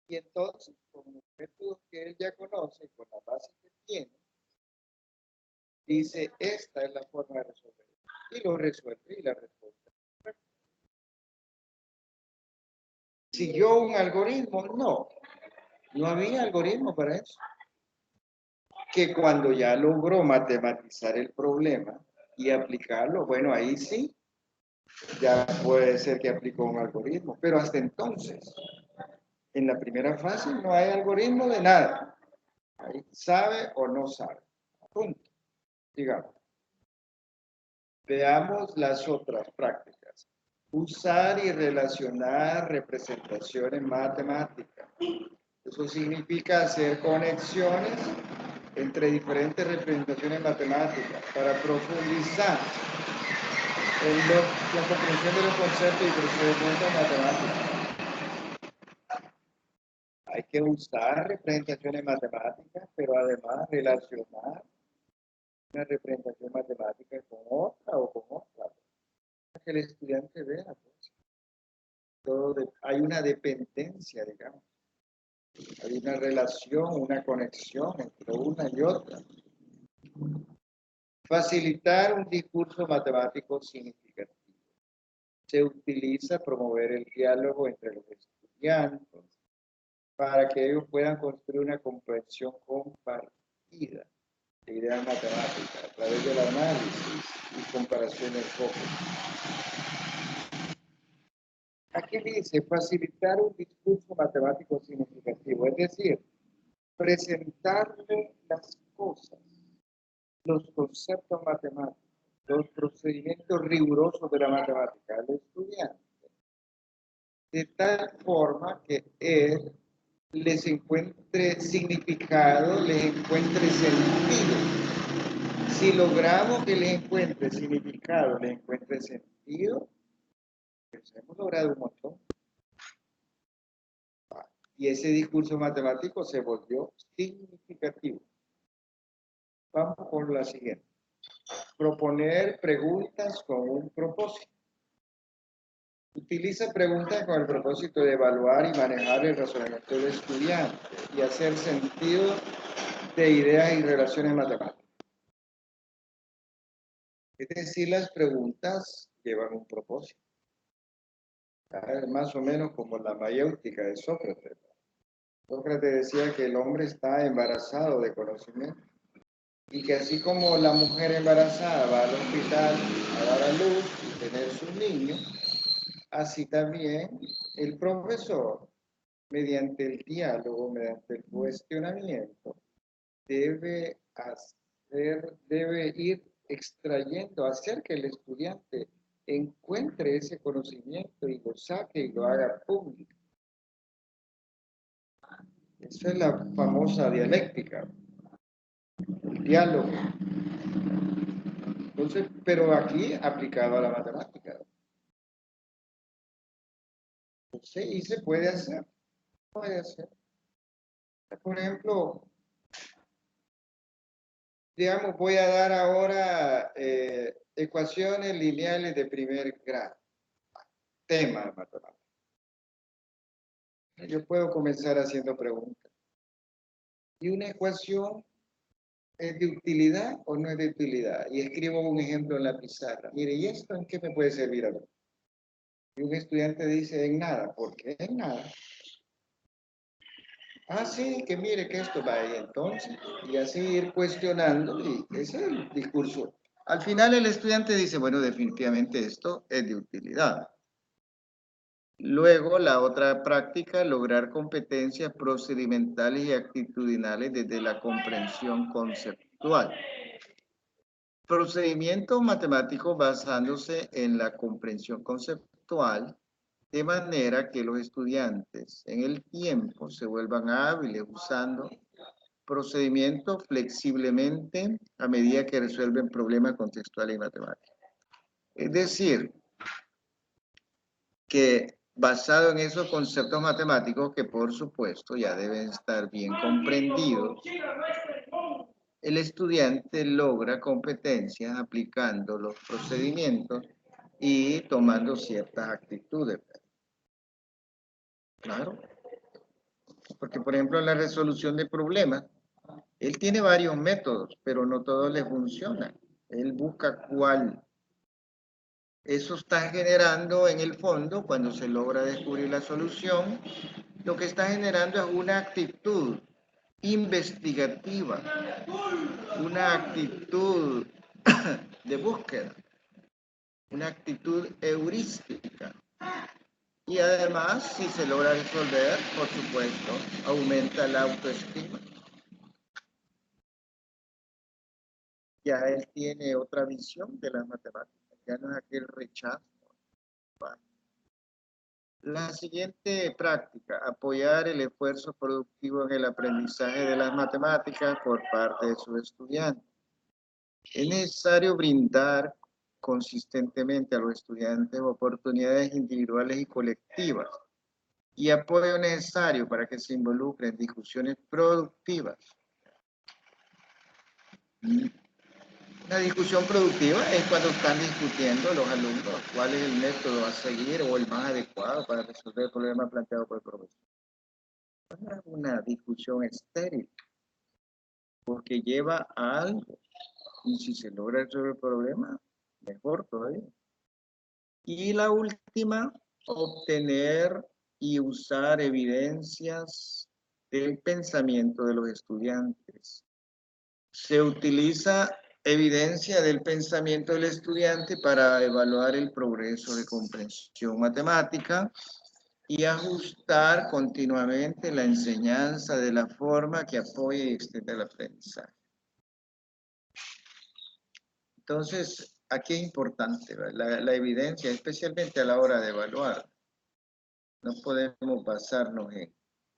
Y entonces, con los métodos que él ya conoce, con la base que tiene, dice, esta es la forma de resolver. Y lo resuelve y la respuesta. ¿Siguió un algoritmo? No. No había algoritmo para eso. Que cuando ya logró matematizar el problema y aplicarlo, bueno, ahí sí, ya puede ser que aplicó un algoritmo. Pero hasta entonces, en la primera fase no hay algoritmo de nada. Ahí sabe o no sabe. Punto. Digamos. Veamos las otras prácticas. Usar y relacionar representaciones matemáticas. Eso significa hacer conexiones entre diferentes representaciones matemáticas para profundizar en la comprensión de los conceptos y procedimientos matemáticos. hay que usar representaciones matemáticas, pero además relacionar una representación matemática con otra o con otra, para que el estudiante vea, pues, hay una dependencia, digamos, hay una relación, una conexión entre una y otra. Facilitar un discurso matemático significativo. Se utiliza promover el diálogo entre los estudiantes para que ellos puedan construir una comprensión compartida de ideas matemáticas a través del análisis y comparaciones focos. Aquí dice facilitar un discurso matemático significativo, es decir, presentarle las cosas, los conceptos matemáticos, los procedimientos rigurosos de la matemática al estudiante, de tal forma que él les encuentre significado, les encuentre sentido. Si logramos que les encuentre significado, les encuentre sentido, pues hemos logrado un montón. Y ese discurso matemático se volvió significativo. Vamos con la siguiente. Proponer preguntas con un propósito. Utiliza preguntas con el propósito de evaluar y manejar el razonamiento del estudiante y hacer sentido de ideas y relaciones matemáticas. Es decir, las preguntas llevan un propósito. Es más o menos como la mayéutica de Sócrates. Sócrates decía que el hombre está embarazado de conocimiento y que así como la mujer embarazada va al hospital a dar a luz y tener sus niños, así también el profesor, mediante el diálogo, mediante el cuestionamiento, debe ir extrayendo, hacer que el estudiante encuentre ese conocimiento y lo saque y lo haga público. Esa es la famosa dialéctica, el diálogo. Entonces, pero aquí aplicado a la matemática. Entonces, y se puede hacer. Puede hacer. Por ejemplo, digamos, voy a dar ahora ecuaciones lineales de primer grado. Tema de matemáticas. Yo puedo comenzar haciendo preguntas. ¿Y una ecuación es de utilidad o no es de utilidad? Y escribo un ejemplo en la pizarra. Mire, ¿y esto en qué me puede servir a mí? Y un estudiante dice, en nada. ¿Por qué en nada? Ah, sí, que mire que esto va ahí entonces. Y así ir cuestionando y ese es el discurso. Al final el estudiante dice, bueno, definitivamente esto es de utilidad. Luego, la otra práctica, lograr competencias procedimentales y actitudinales desde la comprensión conceptual. Procedimientos matemáticos basándose en la comprensión conceptual, de manera que los estudiantes en el tiempo se vuelvan hábiles usando procedimientos flexiblemente a medida que resuelven problemas contextuales y matemáticos. Es decir, que basado en esos conceptos matemáticos que por supuesto ya deben estar bien comprendidos, el estudiante logra competencias aplicando los procedimientos y tomando ciertas actitudes. Claro, porque por ejemplo la resolución de problemas, él tiene varios métodos, pero no todos le funcionan. Él busca cuál. Eso está generando en el fondo, cuando se logra descubrir la solución, lo que está generando es una actitud investigativa, una actitud de búsqueda, una actitud heurística. Y además, si se logra resolver, por supuesto, aumenta la autoestima. Ya él tiene otra visión de las matemáticas, ya no es aquel rechazo. La siguiente práctica, apoyar el esfuerzo productivo en el aprendizaje de las matemáticas por parte de sus estudiantes. Es necesario brindar consistentemente a los estudiantes oportunidades individuales y colectivas y apoyo necesario para que se involucren en discusiones productivas. La discusión productiva es cuando están discutiendo los alumnos cuál es el método a seguir o el más adecuado para resolver el problema planteado por el profesor. No es una discusión estéril, porque lleva a algo. Y si se logra resolver el problema, mejor todavía. Y la última, obtener y usar evidencias del pensamiento de los estudiantes. Se utiliza evidencia del pensamiento del estudiante para evaluar el progreso de comprensión matemática y ajustar continuamente la enseñanza de la forma que apoye y extienda el aprendizaje. Entonces, aquí es importante la evidencia, especialmente a la hora de evaluar. No podemos basarnos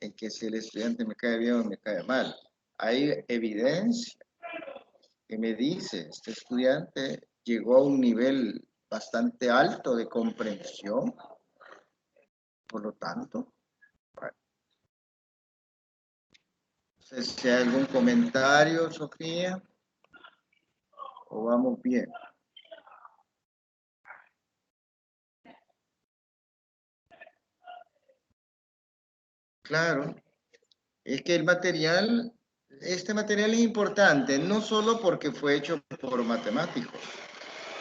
en que si el estudiante me cae bien o me cae mal. Hay evidencia que me dice, este estudiante llegó a un nivel bastante alto de comprensión, por lo tanto, bueno. No sé si hay algún comentario, Sofía, o vamos bien. Claro, es que el material, este material es importante, no solo porque fue hecho por matemáticos,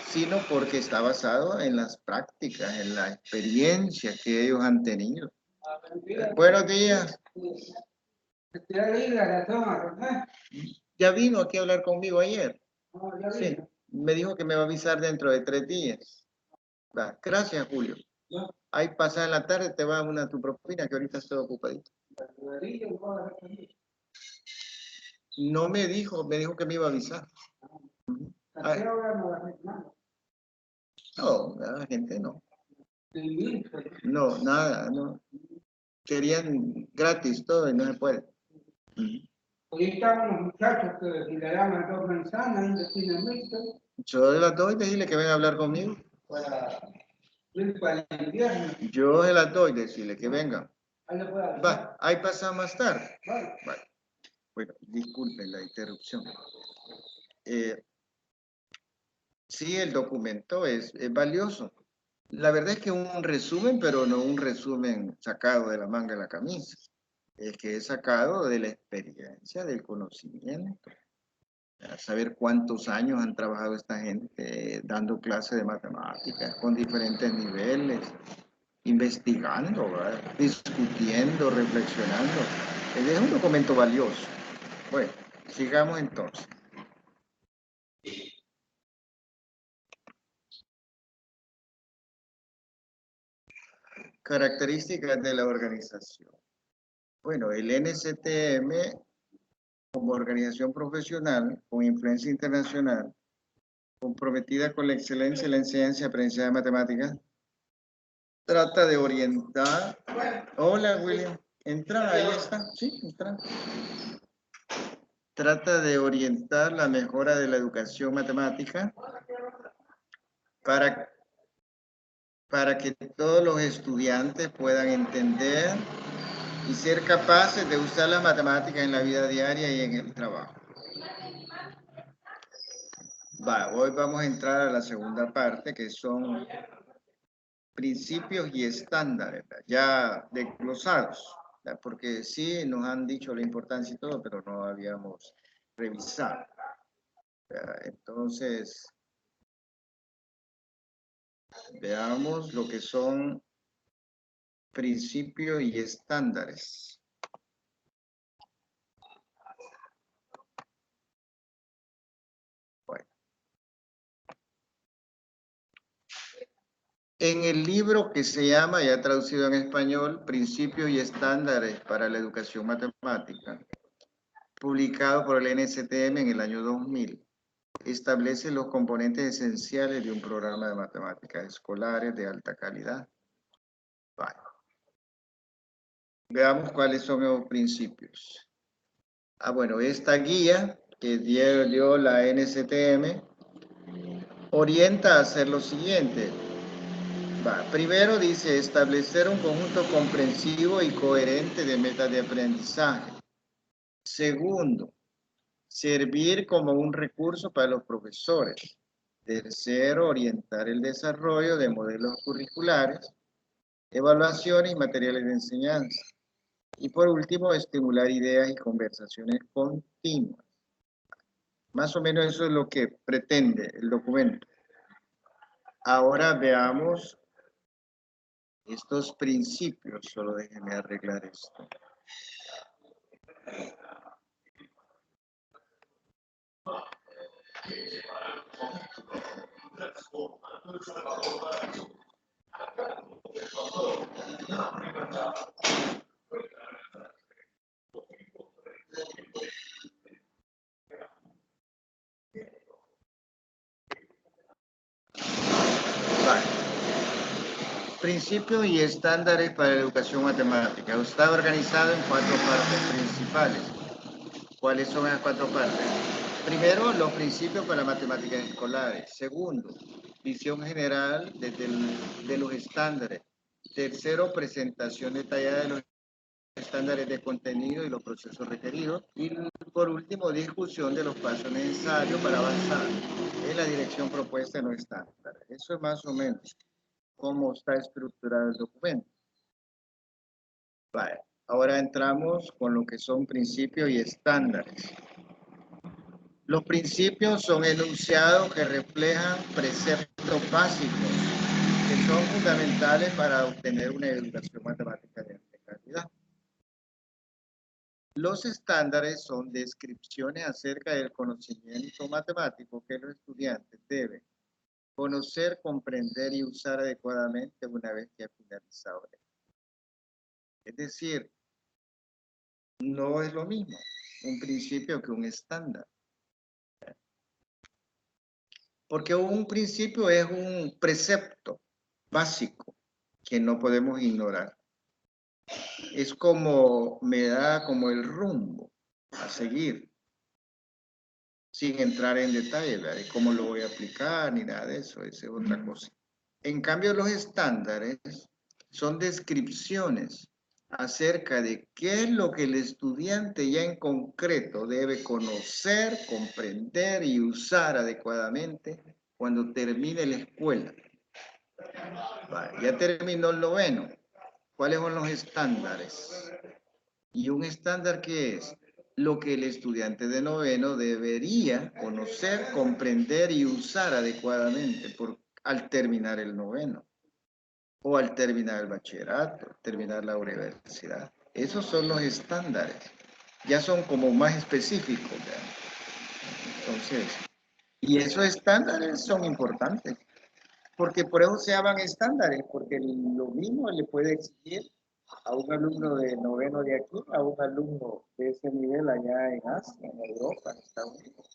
sino porque está basado en las prácticas, en la experiencia que ellos han tenido. Buenos días. Ya vino aquí a hablar conmigo ayer. Sí, me dijo que me va a avisar dentro de 3 días. Va, gracias, Julio. Ahí pasa en la tarde, te va una tu propina, que ahorita estoy ocupadito. No me dijo que me iba a avisar. Ay. No, la gente no. No, nada, no. Querían gratis todo y no se puede. Hoy están los muchachos que si le dan las 2 manzanas, y tienen visto. Yo se las doy, decirle que venga a hablar conmigo. Para el invierno. Yo se las doy, decirle que venga. Va, ahí pasa más tarde. Vale. Bueno, disculpen la interrupción. Sí, el documento es valioso. La verdad es que un resumen, pero no un resumen sacado de la manga de la camisa. Es que es sacado de la experiencia, del conocimiento. A saber cuántos años han trabajado esta gente dando clases de matemáticas con diferentes niveles, investigando, ¿verdad? Discutiendo, reflexionando. Es un documento valioso. Bueno, sigamos entonces. Características de la organización. Bueno, el NCTM como organización profesional con influencia internacional, comprometida con la excelencia en la enseñanza y aprendizaje de matemáticas, trata de orientar. Hola, William. Entra, ahí está. Sí, entra. Trata de orientar la mejora de la educación matemática para que todos los estudiantes puedan entender y ser capaces de usar las matemáticas en la vida diaria y en el trabajo. Hoy vamos a entrar a la segunda parte, que son principios y estándares, ya desglosados, porque sí nos han dicho la importancia y todo, pero no habíamos revisado. Entonces, veamos lo que son principios y estándares. Bueno. En el libro que se llama, ya traducido en español, Principios y Estándares para la Educación Matemática, publicado por el NCTM en el año 2000, establece los componentes esenciales de un programa de matemáticas escolares de alta calidad. Vale. Veamos cuáles son los principios. Bueno, esta guía que dio la NCTM orienta a hacer lo siguiente. Primero dice establecer un conjunto comprensivo y coherente de metas de aprendizaje. Segundo, servir como un recurso para los profesores. Tercero, orientar el desarrollo de modelos curriculares, evaluaciones y materiales de enseñanza. Y por último, estimular ideas y conversaciones continuas. Más o menos eso es lo que pretende el documento. Ahora veamos estos principios. Solo déjenme arreglar esto. Vale. Principios y estándares para la educación matemática. Está organizado en 4 partes principales. ¿Cuáles son las 4 partes? Primero, los principios para matemáticas escolares. Segundo, visión general de los estándares. Tercero, presentación detallada de los estándares de contenido y los procesos requeridos. Y por último, discusión de los pasos necesarios para avanzar en la dirección propuesta en los estándares. Eso es más o menos cómo está estructurado el documento. Vale. Ahora entramos con lo que son principios y estándares. Los principios son enunciados que reflejan preceptos básicos que son fundamentales para obtener una educación matemática de alta calidad. Los estándares son descripciones acerca del conocimiento matemático que los estudiantes deben conocer, comprender y usar adecuadamente una vez que ha finalizado. Es decir, no es lo mismo un principio que un estándar. Porque un principio es un precepto básico que no podemos ignorar. Es como, me da como el rumbo a seguir, sin entrar en detalle, ¿verdad? De cómo lo voy a aplicar ni nada de eso, esa es otra cosa. En cambio, los estándares son descripciones acerca de qué es lo que el estudiante ya en concreto debe conocer, comprender y usar adecuadamente cuando termine la escuela. Vale, ya terminó el noveno. ¿Cuáles son los estándares? ¿Y un estándar qué es? Lo que el estudiante de noveno debería conocer, comprender y usar adecuadamente al terminar el noveno o al terminar el bachillerato, terminar la universidad. Esos son los estándares. Ya son como más específicos. ¿Verdad? Entonces, y esos estándares son importantes, porque por eso se llaman estándares, porque lo mismo le puede exigir a un alumno de noveno de aquí, a un alumno de ese nivel allá en Asia, en Europa, en Estados Unidos.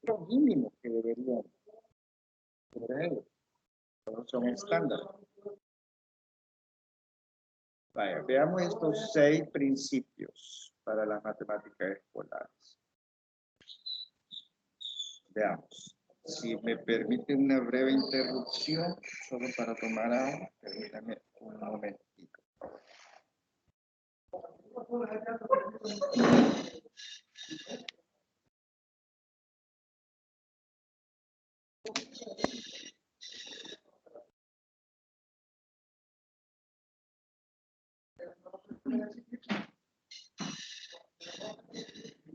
Lo mínimo que deberían tener, todos son estándares. Vaya, veamos estos 6 principios para las matemáticas escolares. Veamos. Si me permite una breve interrupción, solo para tomar agua, permítame un momentito.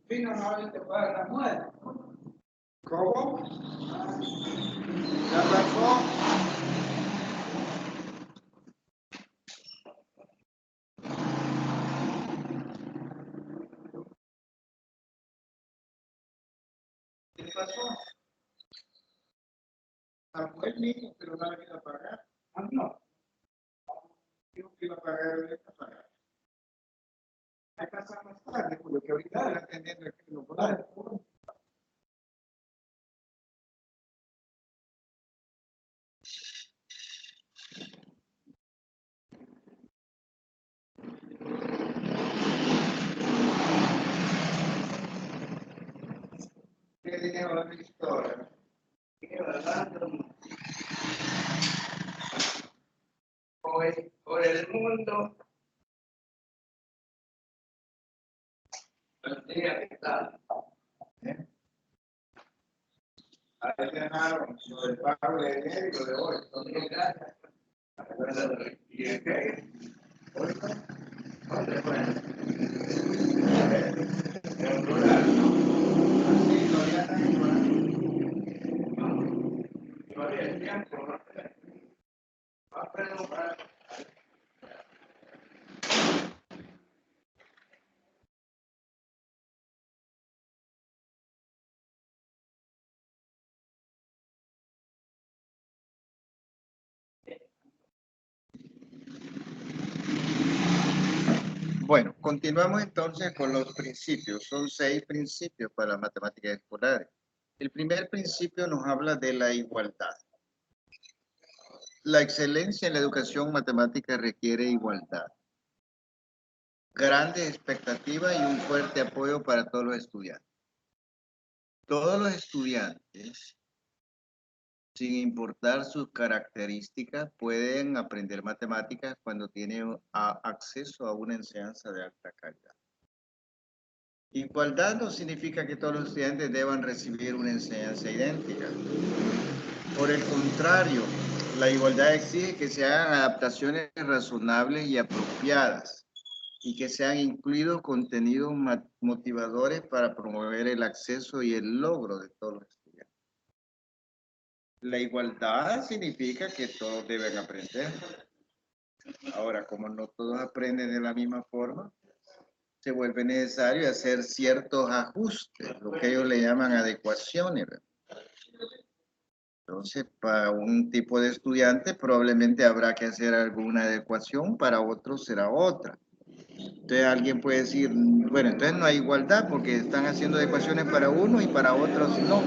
Vino no te puede dar muerte. ¿Cómo? ¿Ya pasó? ¿Qué pasó? Samuel mismo que lo va a venir a pagar. Ah, no. Dijo que iba a pagar el esta pagar. Hay que pasar más tarde, porque ahorita está atendiendo aquí en los horarios. ¿Qué dinero la historia? ¿Qué verdad? por el mundo. Tendría que estar. Ahí dejaron lo del pago de ayer y lo de hoy. Gracias. ¿Y el qué? ¿Hoy no? ¿Dónde fue? En Honduras, ¿no? Así todavía está en Honduras. Todavía hay tiempo, ¿no? Va a preguntar. Bueno, continuamos entonces con los principios. Son 6 principios para las matemáticas escolares. El primer principio nos habla de la igualdad. La excelencia en la educación matemática requiere igualdad, grandes expectativas y un fuerte apoyo para todos los estudiantes. Todos los estudiantes, sin importar sus características, pueden aprender matemáticas cuando tienen acceso a una enseñanza de alta calidad. Igualdad no significa que todos los estudiantes deban recibir una enseñanza idéntica. Por el contrario, la igualdad exige que se hagan adaptaciones razonables y apropiadas y que sean incluidos contenidos motivadores para promover el acceso y el logro de todos los estudiantes. La igualdad significa que todos deben aprender. Ahora, como no todos aprenden de la misma forma, se vuelve necesario hacer ciertos ajustes, lo que ellos le llaman adecuaciones. Entonces, para un tipo de estudiante probablemente habrá que hacer alguna adecuación, para otros será otra. Entonces alguien puede decir, bueno, entonces no hay igualdad porque están haciendo adecuaciones para uno y para otros no.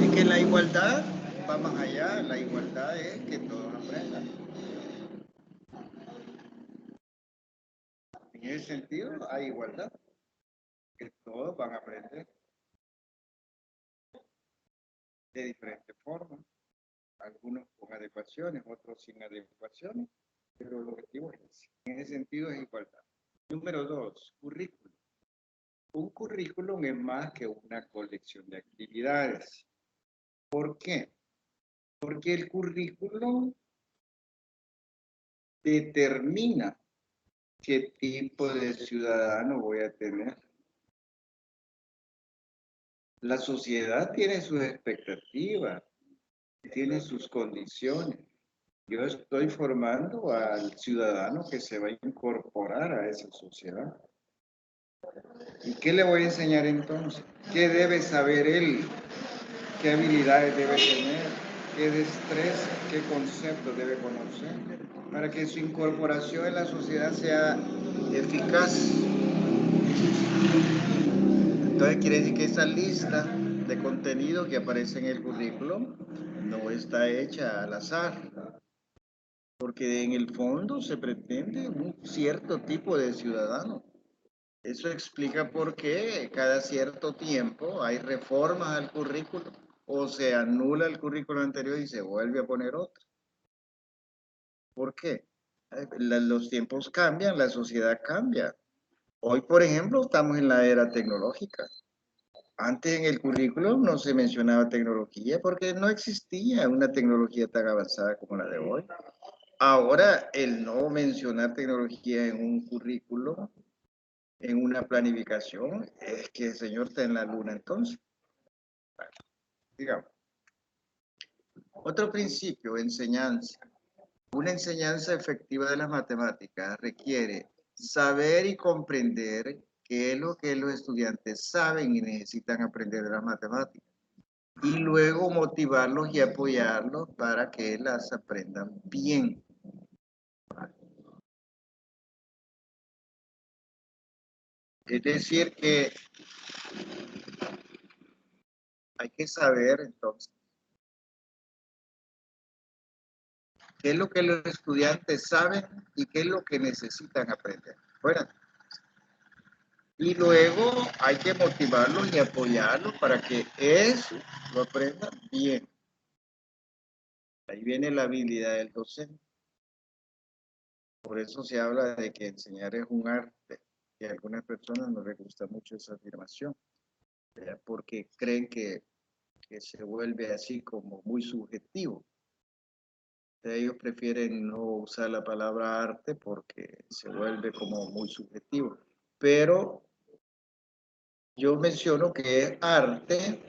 Es que la igualdad va más allá, la igualdad es que todos aprendan. En ese sentido hay igualdad, que todos van a aprender de diferentes formas, algunos con adecuaciones, otros sin adecuaciones, pero el objetivo es ese. En ese sentido es igualdad. Número 2, currículum. Un currículum es más que una colección de actividades. ¿Por qué? Porque el currículum determina qué tipo de ciudadano voy a tener. La sociedad tiene sus expectativas, tiene sus condiciones. Yo estoy formando al ciudadano que se va a incorporar a esa sociedad. ¿Y qué le voy a enseñar entonces? ¿Qué debe saber él? ¿Qué habilidades debe tener? ¿Qué destreza? ¿Qué conceptos debe conocer? Para que su incorporación en la sociedad sea eficaz. Entonces quiere decir que esa lista de contenido que aparece en el currículum no está hecha al azar, porque en el fondo se pretende un cierto tipo de ciudadano. Eso explica por qué cada cierto tiempo hay reformas al currículum o se anula el currículum anterior y se vuelve a poner otro. ¿Por qué? Los tiempos cambian, la sociedad cambia. Hoy, por ejemplo, estamos en la era tecnológica. Antes en el currículum no se mencionaba tecnología porque no existía una tecnología tan avanzada como la de hoy. Ahora, el no mencionar tecnología en un currículum, en una planificación, es que el señor está en la luna entonces. Bueno, digamos. Otro principio, enseñanza. Una enseñanza efectiva de las matemáticas requiere saber y comprender qué es lo que los estudiantes saben y necesitan aprender de las matemáticas. Y luego motivarlos y apoyarlos para que las aprendan bien. Es decir, que hay que saber entonces qué es lo que los estudiantes saben y qué es lo que necesitan aprender. Bueno, y luego hay que motivarlos y apoyarlos para que eso lo aprendan bien. Ahí viene la habilidad del docente. Por eso se habla de que enseñar es un arte. Y a algunas personas no les gusta mucho esa afirmación, ¿verdad? Porque creen que se vuelve así como muy subjetivo. Ellos prefieren no usar la palabra arte porque se vuelve como muy subjetivo. Pero yo menciono que es arte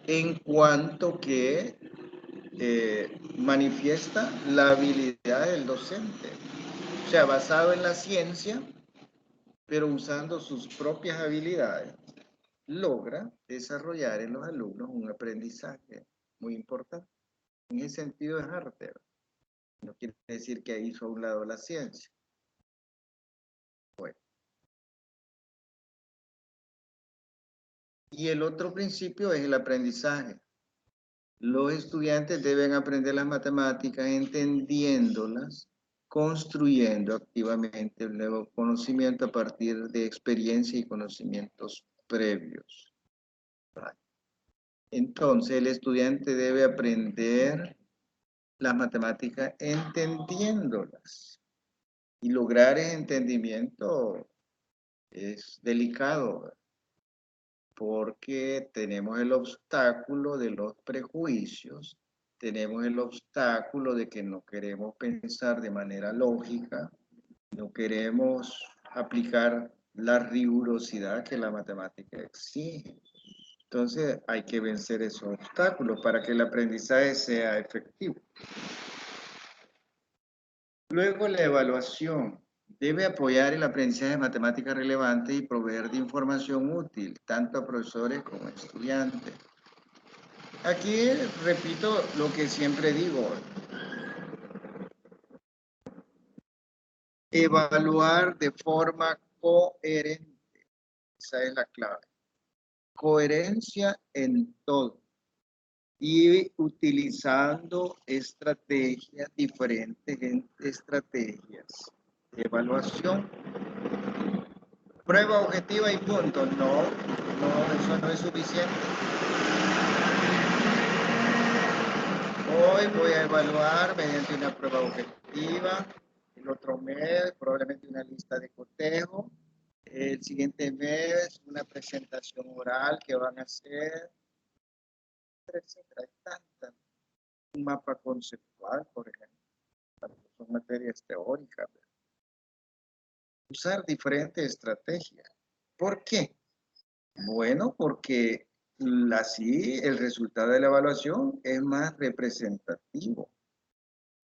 en cuanto que manifiesta la habilidad del docente. O sea, basado en la ciencia, pero usando sus propias habilidades, logra desarrollar en los alumnos un aprendizaje muy importante. En ese sentido es arte. No quiere decir que hizo a un lado la ciencia. Bueno. Y el otro principio es el aprendizaje. Los estudiantes deben aprender las matemáticas entendiéndolas, construyendo activamente un nuevo conocimiento a partir de experiencia y conocimientos previos. Entonces, el estudiante debe aprender las matemáticas entendiéndolas. Y lograr ese entendimiento es delicado, porque tenemos el obstáculo de los prejuicios, tenemos el obstáculo de que no queremos pensar de manera lógica, no queremos aplicar la rigurosidad que la matemática exige. Entonces hay que vencer esos obstáculos para que el aprendizaje sea efectivo. Luego la evaluación. Debe apoyar el aprendizaje de matemáticas relevante y proveer de información útil, tanto a profesores como a estudiantes. Aquí repito lo que siempre digo. Evaluar de forma coherente. Esa es la clave. Coherencia en todo. Y utilizando estrategias, diferentes estrategias de evaluación. Prueba objetiva y punto. No, eso no es suficiente. Hoy voy a evaluar mediante una prueba objetiva. El otro mes probablemente una lista de cotejo. El siguiente mes una presentación oral que van a hacer, etcétera. Hay tantas. Un mapa conceptual, por ejemplo, son materias teóricas. Usar diferentes estrategias. ¿Por qué? Bueno, porque así el resultado de la evaluación es más representativo.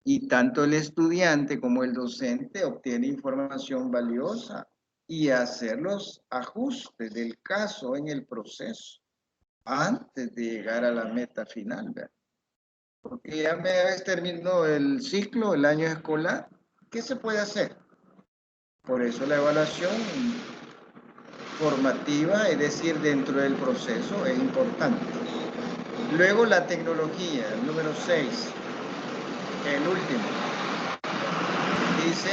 Y tanto el estudiante como el docente obtiene información valiosa y hacer los ajustes del caso en el proceso antes de llegar a la meta final, ¿verdad? Porque ya me terminó el ciclo, el año escolar. ¿Qué se puede hacer? Por eso la evaluación formativa, es decir, dentro del proceso, es importante. Luego la tecnología, el número 6, el último. Dice,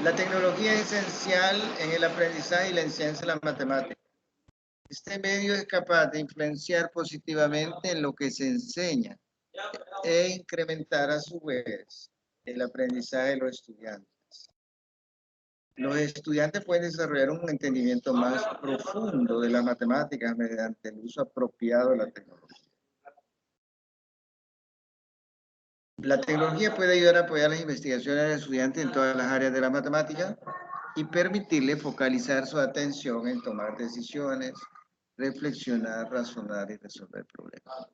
la tecnología es esencial en el aprendizaje y la enseñanza de la matemática. Este medio es capaz de influenciar positivamente en lo que se enseña e incrementar a su vez el aprendizaje de los estudiantes. Los estudiantes pueden desarrollar un entendimiento más profundo de las matemáticas mediante el uso apropiado de la tecnología. La tecnología puede ayudar a apoyar las investigaciones del estudiante en todas las áreas de la matemática y permitirle focalizar su atención en tomar decisiones, reflexionar, razonar y resolver problemas.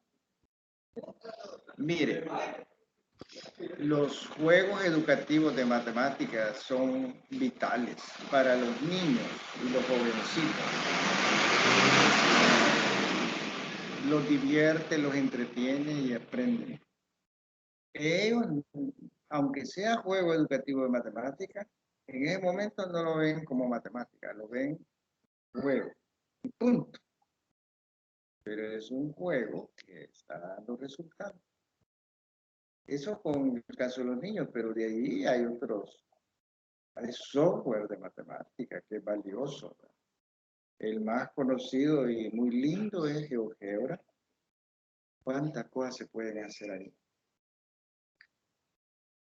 Mire, los juegos educativos de matemáticas son vitales para los niños y los jovencitos. Los divierte, los entretiene y aprenden. Ellos, aunque sea juego educativo de matemáticas, en ese momento no lo ven como matemática, lo ven juego. Y punto. Pero es un juego que está dando resultados. Eso con el caso de los niños, pero de ahí hay otros. Hay software de matemática que es valioso, ¿verdad? El más conocido y muy lindo es GeoGebra. ¿Cuántas cosas se pueden hacer ahí?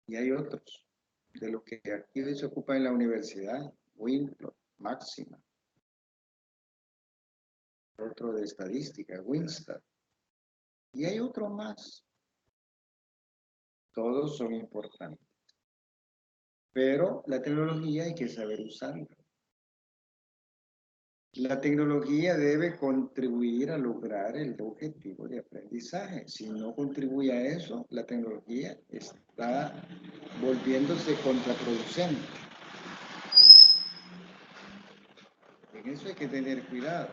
Y hay otros, de los que aquí se ocupan en la universidad, Winthrop, Máxima, otro de estadística, Winstar, y hay otro más. Todos son importantes, pero la tecnología hay que saber usarla. La tecnología debe contribuir a lograr el objetivo de aprendizaje. Si no contribuye a eso, la tecnología está volviéndose contraproducente. En eso hay que tener cuidado.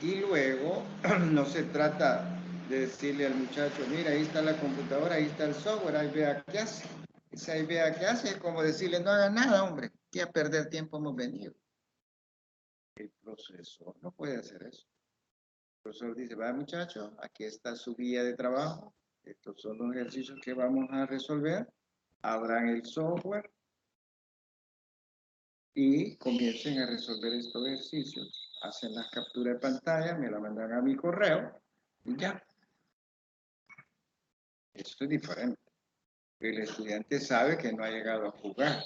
Y luego no se trata de decirle al muchacho, mira, ahí está la computadora, ahí está el software, ahí vea qué hace. Esa ahí vea qué hace es como decirle, no haga nada, hombre, que a perder tiempo hemos venido. El profesor no puede hacer eso. El profesor dice, va muchacho, aquí está su guía de trabajo, estos son los ejercicios que vamos a resolver, abran el software y comiencen a resolver estos ejercicios. Hacen las capturas de pantalla, me la mandan a mi correo y ya. Esto es diferente. El estudiante sabe que no ha llegado a jugar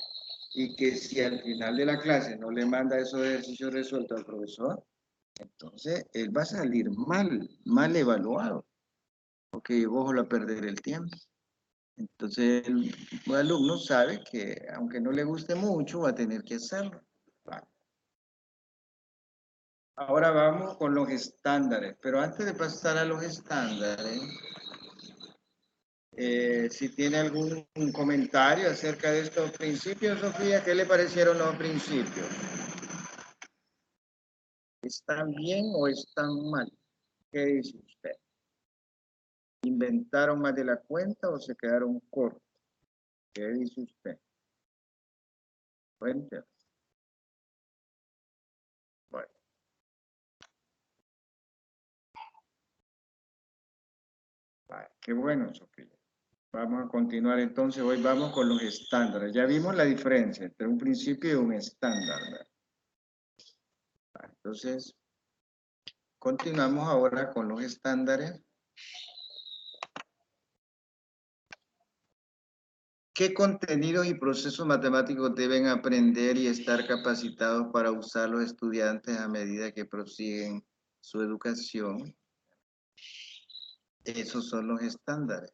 y que si al final de la clase no le manda esos ejercicios resueltos al profesor, entonces él va a salir mal evaluado, porque llegó solo a perder el tiempo. Entonces el alumno sabe que aunque no le guste mucho, va a tener que hacerlo. Vale. Ahora vamos con los estándares, pero antes de pasar a los estándares, si tiene algún comentario acerca de estos principios, Sofía, ¿qué le parecieron los principios? ¿Están bien o están mal? ¿Qué dice usted? ¿Inventaron más de la cuenta o se quedaron cortos? ¿Qué dice usted? Cuénteme. Bueno. Vale, qué bueno, Sofía. Vamos a continuar entonces. Hoy vamos con los estándares. Ya vimos la diferencia entre un principio y un estándar, ¿verdad? Vale, entonces, continuamos ahora con los estándares. ¿Qué contenidos y procesos matemáticos deben aprender y estar capacitados para usar los estudiantes a medida que prosiguen su educación? Esos son los estándares.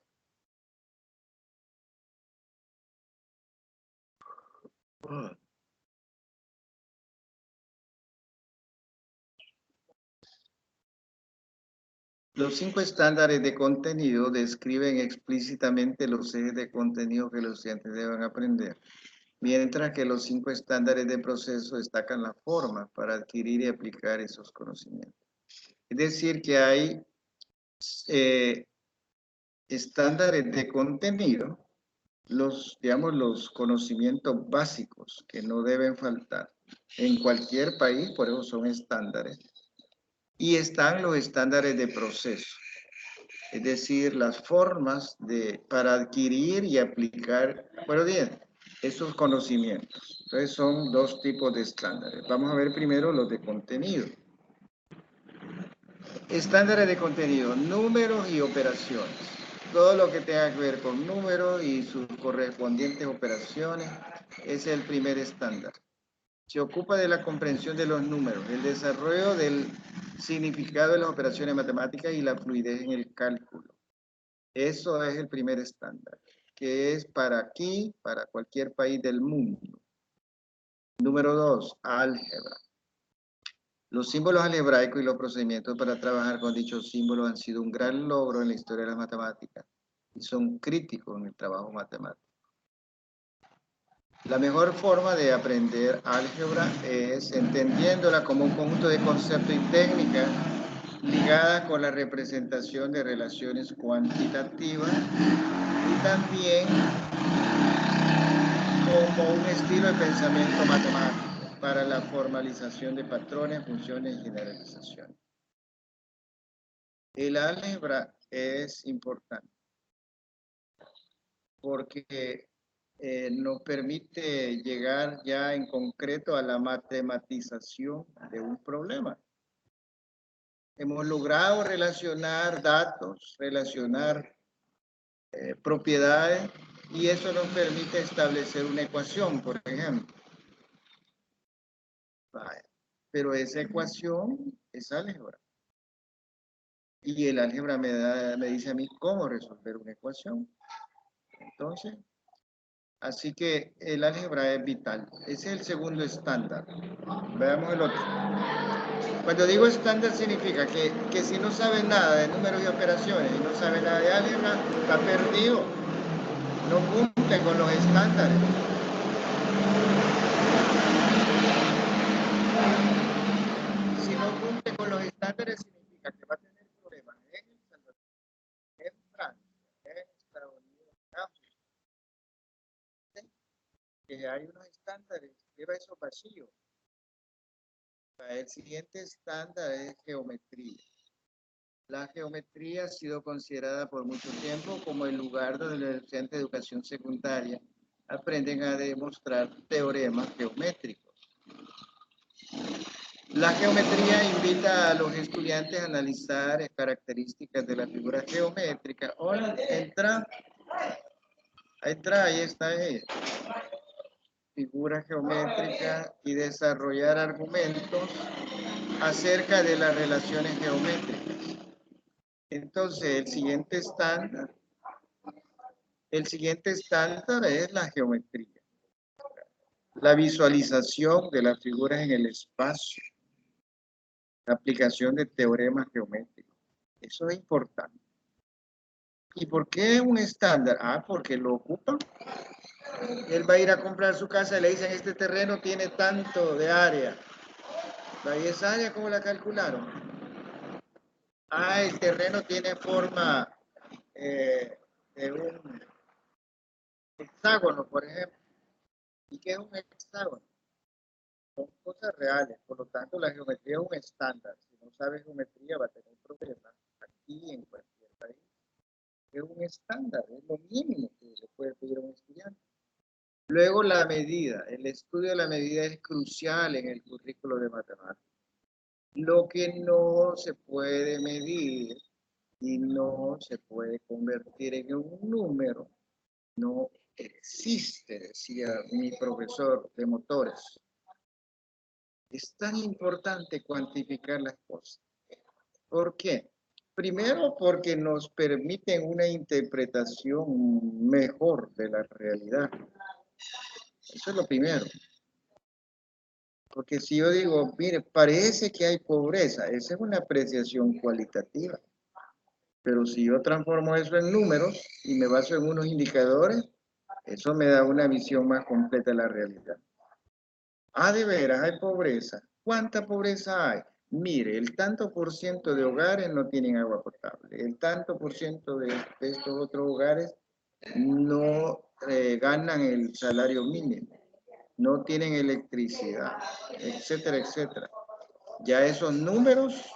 Los 5 estándares de contenido describen explícitamente los ejes de contenido que los estudiantes deben aprender, mientras que los 5 estándares de proceso destacan las formas para adquirir y aplicar esos conocimientos. Es decir, que hay estándares de contenido, digamos, los conocimientos básicos que no deben faltar en cualquier país, por eso son estándares. Y están los estándares de proceso, es decir, las formas para adquirir y aplicar, bueno, bien, esos conocimientos. Entonces son dos tipos de estándares. Vamos a ver primero los de contenido. Estándares de contenido, números y operaciones. Todo lo que tenga que ver con números y sus correspondientes operaciones es el primer estándar. Se ocupa de la comprensión de los números, el desarrollo del significado de las operaciones matemáticas y la fluidez en el cálculo. Eso es el primer estándar, que es para aquí, para cualquier país del mundo. Número 2, álgebra. Los símbolos algebraicos y los procedimientos para trabajar con dichos símbolos han sido un gran logro en la historia de las matemáticas y son críticos en el trabajo matemático. La mejor forma de aprender álgebra es entendiéndola como un conjunto de conceptos y técnicas ligadas con la representación de relaciones cuantitativas y también como un estilo de pensamiento matemático para la formalización de patrones, funciones y generalizaciones. El álgebra es importante porque nos permite llegar ya en concreto a la matematización de un problema. Hemos logrado relacionar datos, relacionar propiedades, y eso nos permite establecer una ecuación, por ejemplo. Vaya. Pero esa ecuación es álgebra. Y el álgebra me dice a mí cómo resolver una ecuación. Entonces, así que el álgebra es vital. Ese es el segundo estándar. Veamos el otro. Cuando digo estándar significa que si no sabe nada de números y operaciones y no sabe nada de álgebra, está perdido. No cumple con los estándares. Si no cumple con los estándares significa que va a tener problemas en El Salvador, en Francia, en Estados Unidos, en África. ¿Sí? Que hay unos estándares, lleva eso vacío. El siguiente estándar es geometría. La geometría ha sido considerada por mucho tiempo como el lugar donde los estudiantes de educación secundaria aprenden a demostrar teoremas geométricos. La geometría invita a los estudiantes a analizar características de las figuras geométricas. Hola, entra. Ahí está ella. Figuras geométricas y desarrollar argumentos acerca de las relaciones geométricas. Entonces, el siguiente estándar es la geometría. La visualización de las figuras en el espacio. La aplicación de teoremas geométricos. Eso es importante. ¿Y por qué es un estándar? Ah, porque lo ocupa. Él va a ir a comprar su casa y le dicen, este terreno tiene tanto de área. ¿Y esa área cómo la calcularon? Ah, el terreno tiene forma de un hexágono, por ejemplo. ¿Y qué es un hexágono? Son cosas reales, por lo tanto la geometría es un estándar. Si no sabe geometría va a tener problemas aquí en cualquier país. Es un estándar, es lo mínimo que se puede pedir a un estudiante. Luego la medida, el estudio de la medida es crucial en el currículo de matemáticas. Lo que no se puede medir y no se puede convertir en un número, no existe, decía mi profesor de motores. Es tan importante cuantificar las cosas. ¿Por qué? Primero, porque nos permiten una interpretación mejor de la realidad. Eso es lo primero. Porque si yo digo, mire, parece que hay pobreza, esa es una apreciación cualitativa. Pero si yo transformo eso en números y me baso en unos indicadores, eso me da una visión más completa de la realidad. Ah, de veras, hay pobreza. ¿Cuánta pobreza hay? Mire, el tanto por ciento de hogares no tienen agua potable. El tanto por ciento de estos otros hogares no ganan el salario mínimo. No tienen electricidad, etcétera, etcétera. Ya esos números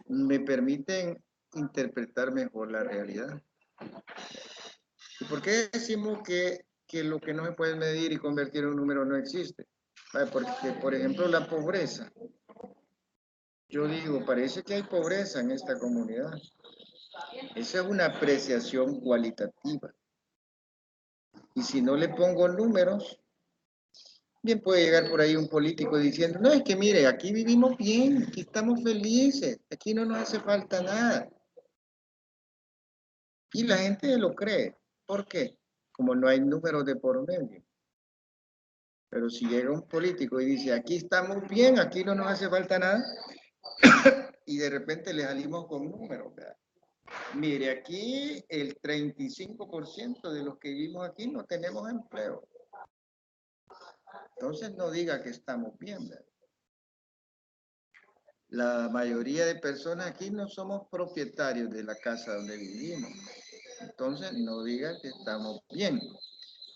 me permiten interpretar mejor la realidad. ¿Y por qué decimos que lo que no se puede medir y convertir en un número no existe? Porque, por ejemplo, la pobreza. Yo digo, parece que hay pobreza en esta comunidad. Esa es una apreciación cualitativa. Y si no le pongo números, bien puede llegar por ahí un político diciendo, no, es que mire, aquí vivimos bien, aquí estamos felices, aquí no nos hace falta nada. Y la gente lo cree. ¿Por qué? Como no hay números de por medio. Pero si llega un político y dice, aquí estamos bien, aquí no nos hace falta nada, y de repente le salimos con números, ¿verdad? Mire, aquí el 35% de los que vivimos aquí no tenemos empleo. Entonces no diga que estamos bien, ¿verdad? La mayoría de personas aquí no somos propietarios de la casa donde vivimos. Entonces no diga que estamos bien.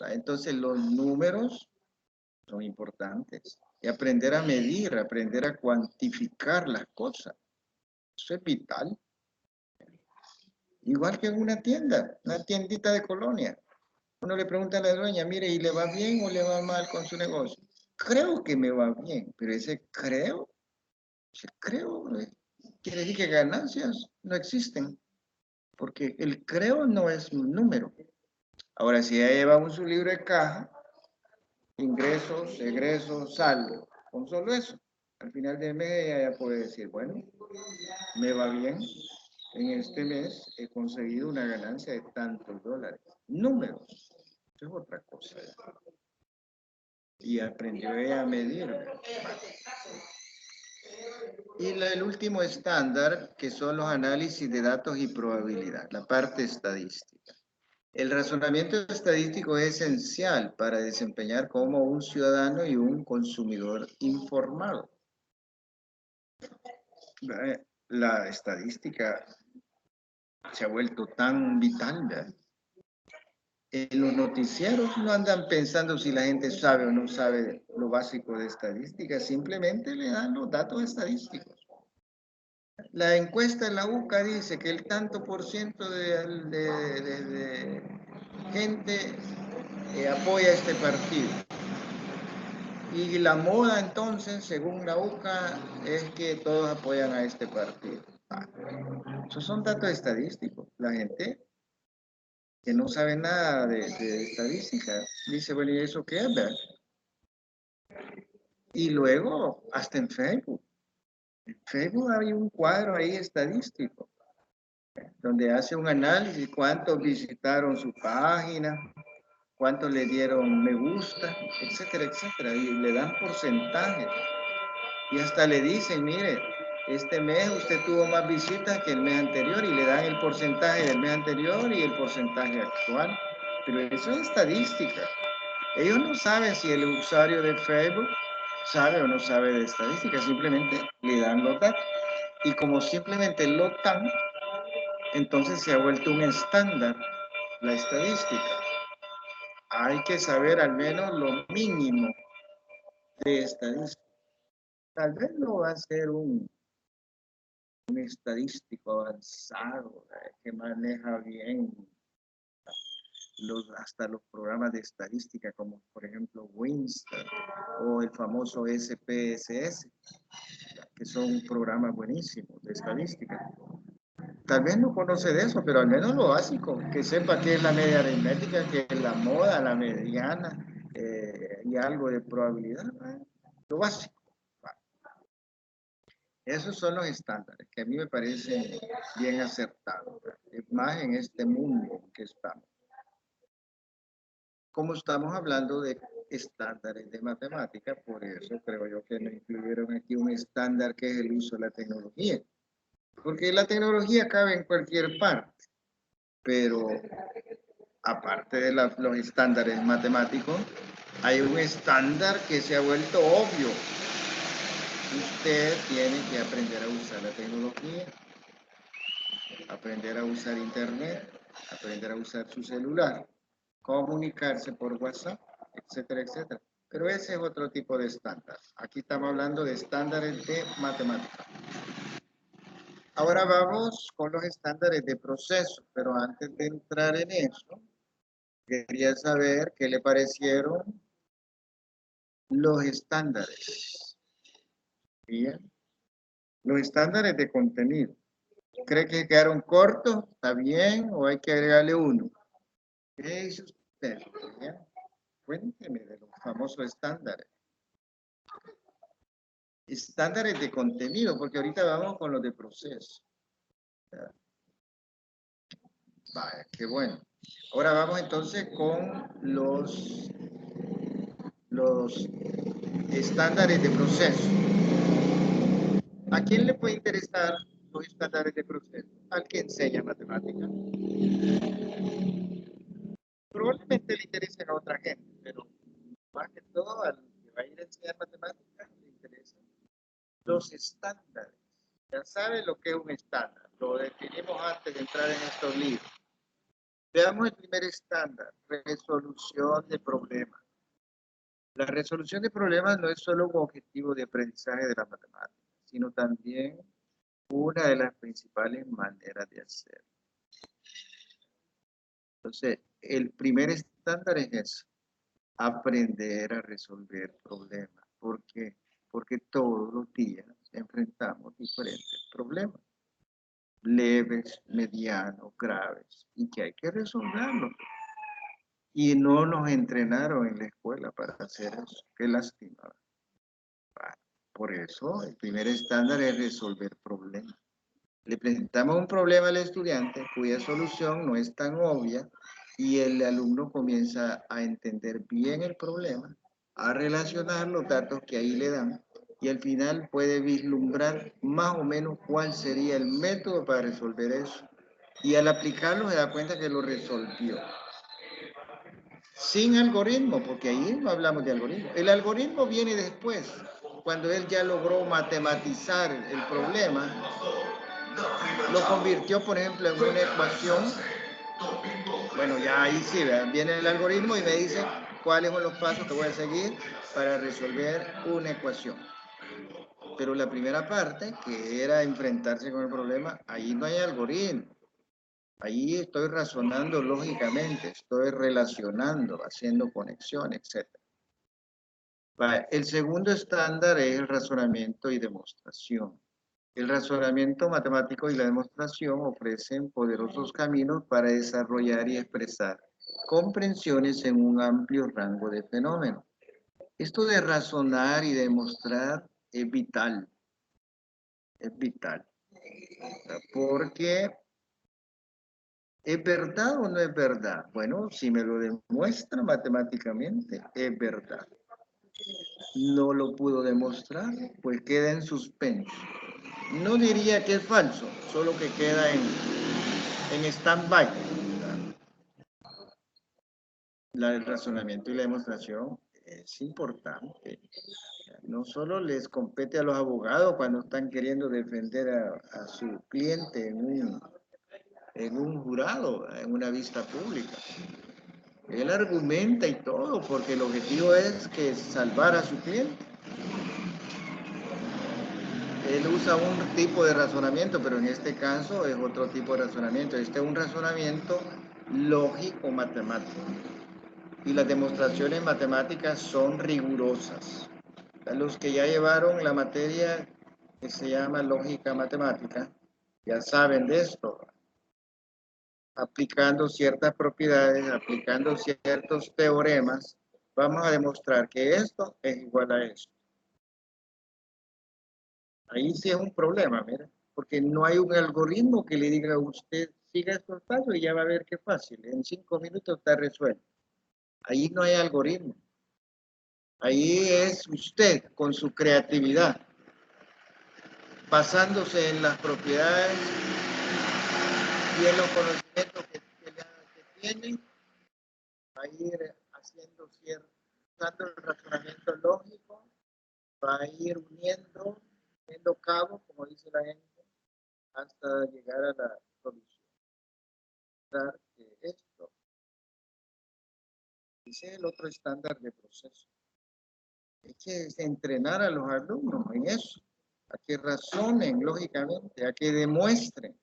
Entonces los números son importantes. Y aprender a medir, aprender a cuantificar las cosas. Eso es vital. Igual que en una tienda, una tiendita de colonia. Uno le pregunta a la dueña, mire, ¿y le va bien o le va mal con su negocio? Creo que me va bien, pero ese creo quiere decir que ganancias no existen, porque el creo no es un número. Ahora, si ya llevamos su libro de caja, ingresos, egresos, saldo, con solo eso, al final del mes ella ya puede decir, bueno, me va bien, en este mes he conseguido una ganancia de tantos dólares. Números, eso es otra cosa. Y aprendió ella a medir. Y el último estándar, que son los análisis de datos y probabilidad, la parte estadística. El razonamiento estadístico es esencial para desempeñar como un ciudadano y un consumidor informado. La estadística se ha vuelto tan vital, ¿verdad? En los noticieros no andan pensando si la gente sabe o no sabe lo básico de estadística, simplemente le dan los datos estadísticos. La encuesta en la UCA dice que el tanto por ciento de gente apoya este partido. Y la moda entonces, según la UCA, es que todos apoyan a este partido. Esos son datos estadísticos. La gente que no sabe nada de estadística dice, bueno, ¿y eso qué es, verdad? Y luego, hasta en Facebook. En Facebook hay un cuadro ahí estadístico, donde hace un análisis, cuántos visitaron su página, cuántos le dieron me gusta, etcétera, etcétera, y le dan porcentajes. Y hasta le dicen, mire, este mes usted tuvo más visitas que el mes anterior y le dan el porcentaje del mes anterior y el porcentaje actual. Pero eso es estadística. Ellos no saben si el usuario de Facebook sabe o no sabe de estadística, simplemente le dan los datos. Y como simplemente lo dan, entonces se ha vuelto un estándar la estadística. Hay que saber al menos lo mínimo de estadística. Tal vez no va a ser un estadístico avanzado que maneja bien hasta los programas de estadística como por ejemplo Winston o el famoso SPSS, que son programas buenísimos de estadística. Tal vez no conoce de eso, pero al menos lo básico, que sepa qué es la media aritmética, qué es la moda, la mediana y algo de probabilidad, lo básico. Esos son los estándares que a mí me parecen bien acertados, más en este mundo que estamos. Como estamos hablando de estándares de matemática, por eso creo yo que nos incluyeron aquí un estándar que es el uso de la tecnología. Porque la tecnología cabe en cualquier parte, pero aparte de los estándares matemáticos, hay un estándar que se ha vuelto obvio. Usted tiene que aprender a usar la tecnología, aprender a usar internet, aprender a usar su celular, comunicarse por WhatsApp, etcétera, etcétera. Pero ese es otro tipo de estándar. Aquí estamos hablando de estándares de matemática. Ahora vamos con los estándares de proceso, pero antes de entrar en eso, quería saber qué le parecieron los estándares. Bien. Los estándares de contenido. ¿Cree que quedaron cortos? ¿Está bien? ¿O hay que agregarle uno? ¿Qué dice usted? Bien. Cuénteme de los famosos estándares. Estándares de contenido, porque ahorita vamos con los de proceso. Vaya, qué bueno. Ahora vamos entonces con los estándares de proceso. ¿A quién le puede interesar los estándares de proceso? Al que enseña matemáticas. Probablemente le interesen a otra gente, pero más que todo al que va a ir a enseñar matemáticas le interesan los estándares. Ya sabe lo que es un estándar, lo definimos antes de entrar en estos libros. Veamos el primer estándar, resolución de problemas. La resolución de problemas no es solo un objetivo de aprendizaje de la matemática, sino también una de las principales maneras de hacerlo. Entonces, el primer estándar es eso, aprender a resolver problemas. ¿Por qué? Porque todos los días enfrentamos diferentes problemas, leves, medianos, graves, y que hay que resolverlos. Y no nos entrenaron en la escuela para hacer eso. Qué lástima. Por eso, el primer estándar es resolver problemas. Le presentamos un problema al estudiante cuya solución no es tan obvia y el alumno comienza a entender bien el problema, a relacionar los datos que ahí le dan y al final puede vislumbrar más o menos cuál sería el método para resolver eso. Y al aplicarlo se da cuenta que lo resolvió. Sin algoritmo, porque ahí no hablamos de algoritmo. El algoritmo viene después, cuando él ya logró matematizar el problema, lo convirtió, por ejemplo, en una ecuación. Bueno, ya ahí sí, ¿verdad? Viene el algoritmo y me dice cuáles son los pasos que voy a seguir para resolver una ecuación. Pero la primera parte, que era enfrentarse con el problema, ahí no hay algoritmo. Ahí estoy razonando lógicamente, estoy relacionando, haciendo conexiones, etc. El segundo estándar es el razonamiento y demostración. El razonamiento matemático y la demostración ofrecen poderosos caminos para desarrollar y expresar comprensiones en un amplio rango de fenómenos. Esto de razonar y demostrar es vital, porque ¿es verdad o no es verdad? Bueno, si me lo demuestra matemáticamente, es verdad. No lo pudo demostrar, pues queda en suspenso. No diría que es falso, solo que queda en stand-by. El razonamiento y la demostración es importante. No solo les compete a los abogados cuando están queriendo defender a su cliente en un jurado, en una vista pública. Él argumenta y todo, porque el objetivo es que salvar a su cliente. Él usa un tipo de razonamiento, pero en este caso es otro tipo de razonamiento. Este es un razonamiento lógico-matemático. Y las demostraciones matemáticas son rigurosas. Los que ya llevaron la materia que se llama lógica matemática, ya saben de esto. Aplicando ciertas propiedades, aplicando ciertos teoremas, vamos a demostrar que esto es igual a esto. Ahí sí es un problema, mira, porque no hay un algoritmo que le diga a usted, siga estos pasos y ya va a ver qué fácil, en 5 minutos está resuelto. Ahí no hay algoritmo. Ahí es usted con su creatividad, basándose en las propiedades y en los conocimientos que tiene, va a ir haciendo usando el razonamiento lógico, va a ir uniendo cabos, como dice la gente, hasta llegar a la solución. Esto ese es el otro estándar de proceso. Es que entrenar a los alumnos en eso, a que razonen lógicamente, a que demuestren.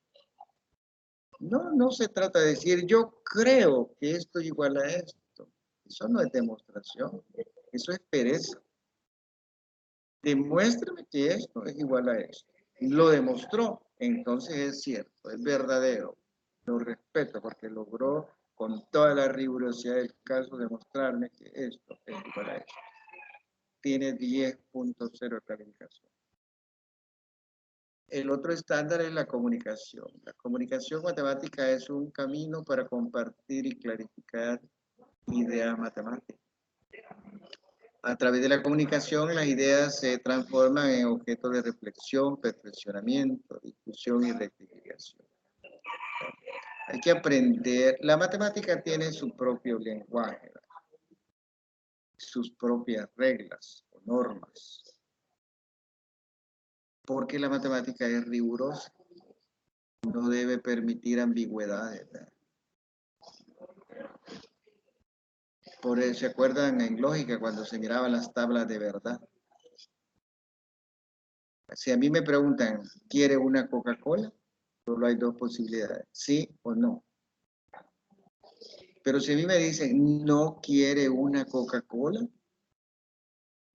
No se trata de decir, yo creo que esto es igual a esto. Eso no es demostración, eso es pereza. Demuéstrame que esto es igual a esto. Lo demostró, entonces es cierto, es verdadero. Lo respeto porque logró con toda la rigurosidad del caso demostrarme que esto es igual a esto. Tiene 10.0 de calificación. El otro estándar es la comunicación. La comunicación matemática es un camino para compartir y clarificar ideas matemáticas. A través de la comunicación, las ideas se transforman en objetos de reflexión, perfeccionamiento, discusión y rectificación. Hay que aprender. La matemática tiene su propio lenguaje, sus propias reglas o normas. Porque la matemática es rigurosa. No debe permitir ambigüedades. Por eso, ¿se acuerdan en lógica cuando se miraban las tablas de verdad? Si a mí me preguntan, ¿quiere una Coca-Cola? Solo hay dos posibilidades, sí o no. Pero si a mí me dicen, ¿no quiere una Coca-Cola?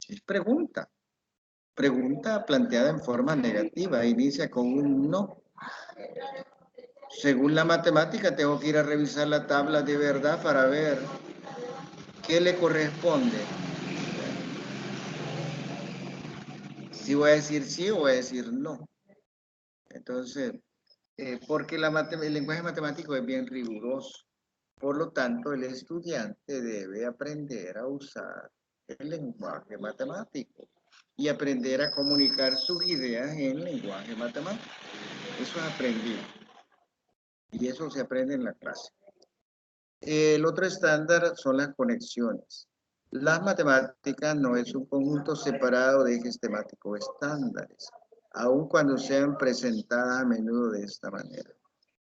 Es pregunta. pregunta planteada en forma negativa, inicia con un no. Según la matemática, tengo que ir a revisar la tabla de verdad para ver qué le corresponde. Si voy a decir sí o voy a decir no. Entonces, porque el lenguaje matemático es bien riguroso. Por lo tanto, el estudiante debe aprender a usar el lenguaje matemático y aprender a comunicar sus ideas en lenguaje matemático. Eso es aprendido. Y eso se aprende en la clase. El otro estándar son las conexiones. Las matemáticas no es un conjunto separado de ejes temáticos estándares, aun cuando sean presentadas a menudo de esta manera.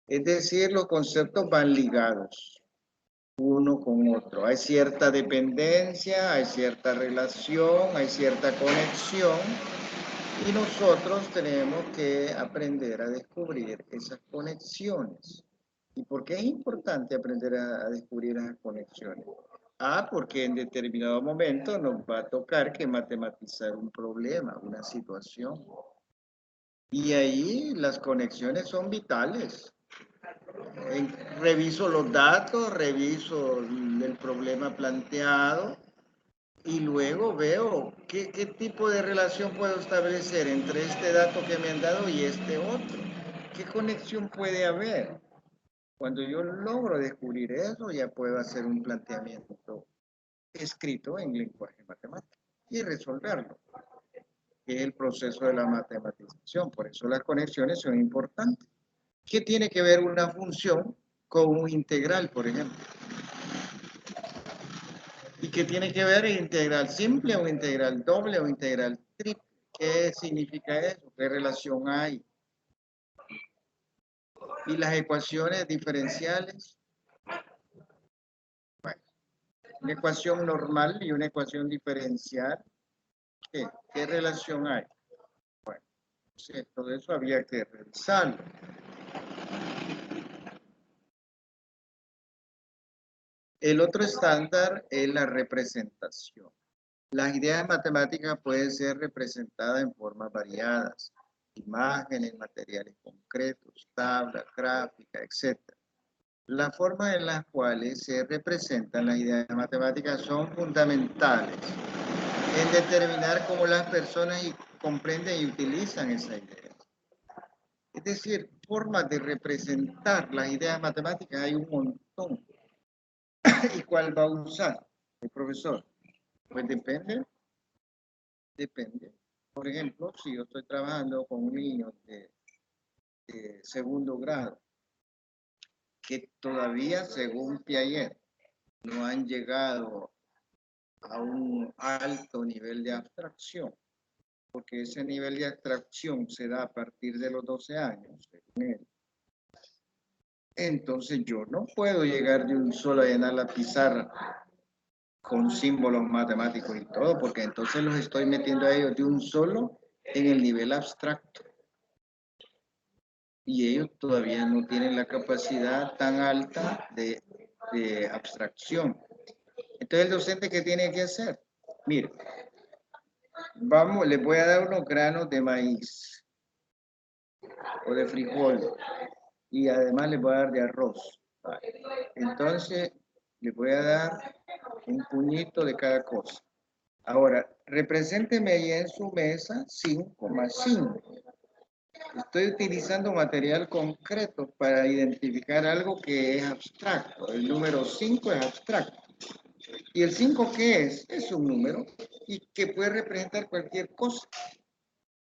Es decir, los conceptos van ligados uno con otro. Hay cierta dependencia, hay cierta relación, hay cierta conexión y nosotros tenemos que aprender a descubrir esas conexiones. ¿Y por qué es importante aprender a descubrir esas conexiones? Porque en determinado momento nos va a tocar que matematizar un problema, una situación. Y ahí las conexiones son vitales. Reviso los datos, reviso el problema planteado y luego veo qué tipo de relación puedo establecer entre este dato que me han dado y este otro. ¿Qué conexión puede haber? Cuando yo logro descubrir eso, ya puedo hacer un planteamiento escrito en lenguaje matemático y resolverlo, que es el proceso de la matematización. Por eso las conexiones son importantes. ¿Qué tiene que ver una función con un integral, por ejemplo? ¿Y qué tiene que ver integral simple o integral doble o integral triple? ¿Qué significa eso? ¿Qué relación hay? ¿Y las ecuaciones diferenciales? Bueno, una ecuación normal y una ecuación diferencial, ¿qué relación hay? Bueno, sí, todo eso había que revisarlo. El otro estándar es la representación. Las ideas matemáticas pueden ser representadas en formas variadas, imágenes, materiales concretos, tablas, gráficas, etc. Las formas en las cuales se representan las ideas matemáticas son fundamentales en determinar cómo las personas comprenden y utilizan esa idea. Es decir, formas de representar las ideas matemáticas hay un montón. ¿Y cuál va a usar el profesor? Pues depende. Por ejemplo, si yo estoy trabajando con un niño de segundo grado, que todavía, según Piaget, no han llegado a un alto nivel de abstracción, porque ese nivel de abstracción se da a partir de los 12 años, según él. Entonces yo no puedo llegar de un solo a llenar la pizarra con símbolos matemáticos y todo, porque entonces los estoy metiendo a ellos de un solo en el nivel abstracto. Y ellos todavía no tienen la capacidad tan alta de abstracción. Entonces el docente, ¿qué tiene que hacer? Mire, les voy a dar unos granos de maíz o de frijol y además les voy a dar de arroz. Entonces les voy a dar un puñito de cada cosa. Ahora, represénteme ahí en su mesa 5 más 5. Estoy utilizando material concreto para identificar algo que es abstracto. El número 5 es abstracto. ¿Y el 5 qué es? Es un número y que puede representar cualquier cosa.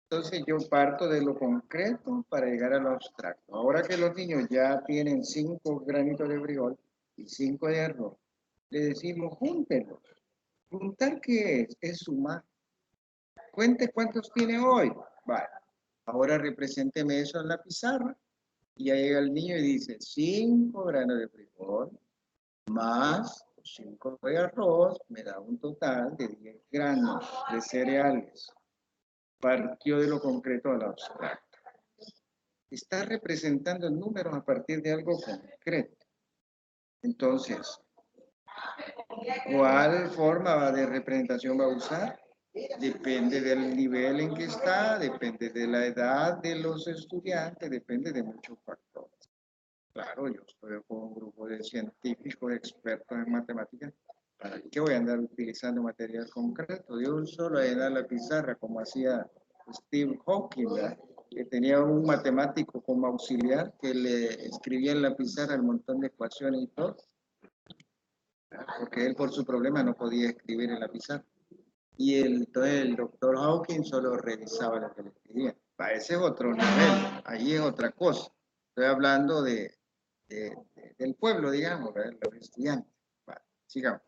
Entonces yo parto de lo concreto para llegar a lo abstracto. Ahora que los niños ya tienen 5 granitos de frijol y 5 de arroz, le decimos júntenlos. ¿Juntar qué es? Es sumar. Cuente cuántos tiene hoy. Vale. Ahora represénteme eso en la pizarra. Y ahí llega el niño y dice 5 granos de frijol más 5 de arroz me da un total de 10 granos de cereales. Partió de lo concreto a lo abstracto. Está representando números a partir de algo concreto. Entonces, ¿cuál forma de representación va a usar? Depende del nivel en que está, depende de la edad de los estudiantes, depende de muchos factores. Claro, yo estoy con un grupo de científicos expertos en matemáticas. ¿Para qué voy a andar utilizando material concreto? Yo solo llenar la pizarra como hacía Steve Hawking, ¿verdad? Que tenía un matemático como auxiliar que le escribía en la pizarra el montón de ecuaciones y todo, porque él por su problema no podía escribir en la pizarra. Y entonces el doctor Hawking solo revisaba lo que le escribía. Ese es otro nivel, ahí es otra cosa. Estoy hablando del pueblo, digamos, ¿verdad? Los estudiantes. Vale, sigamos.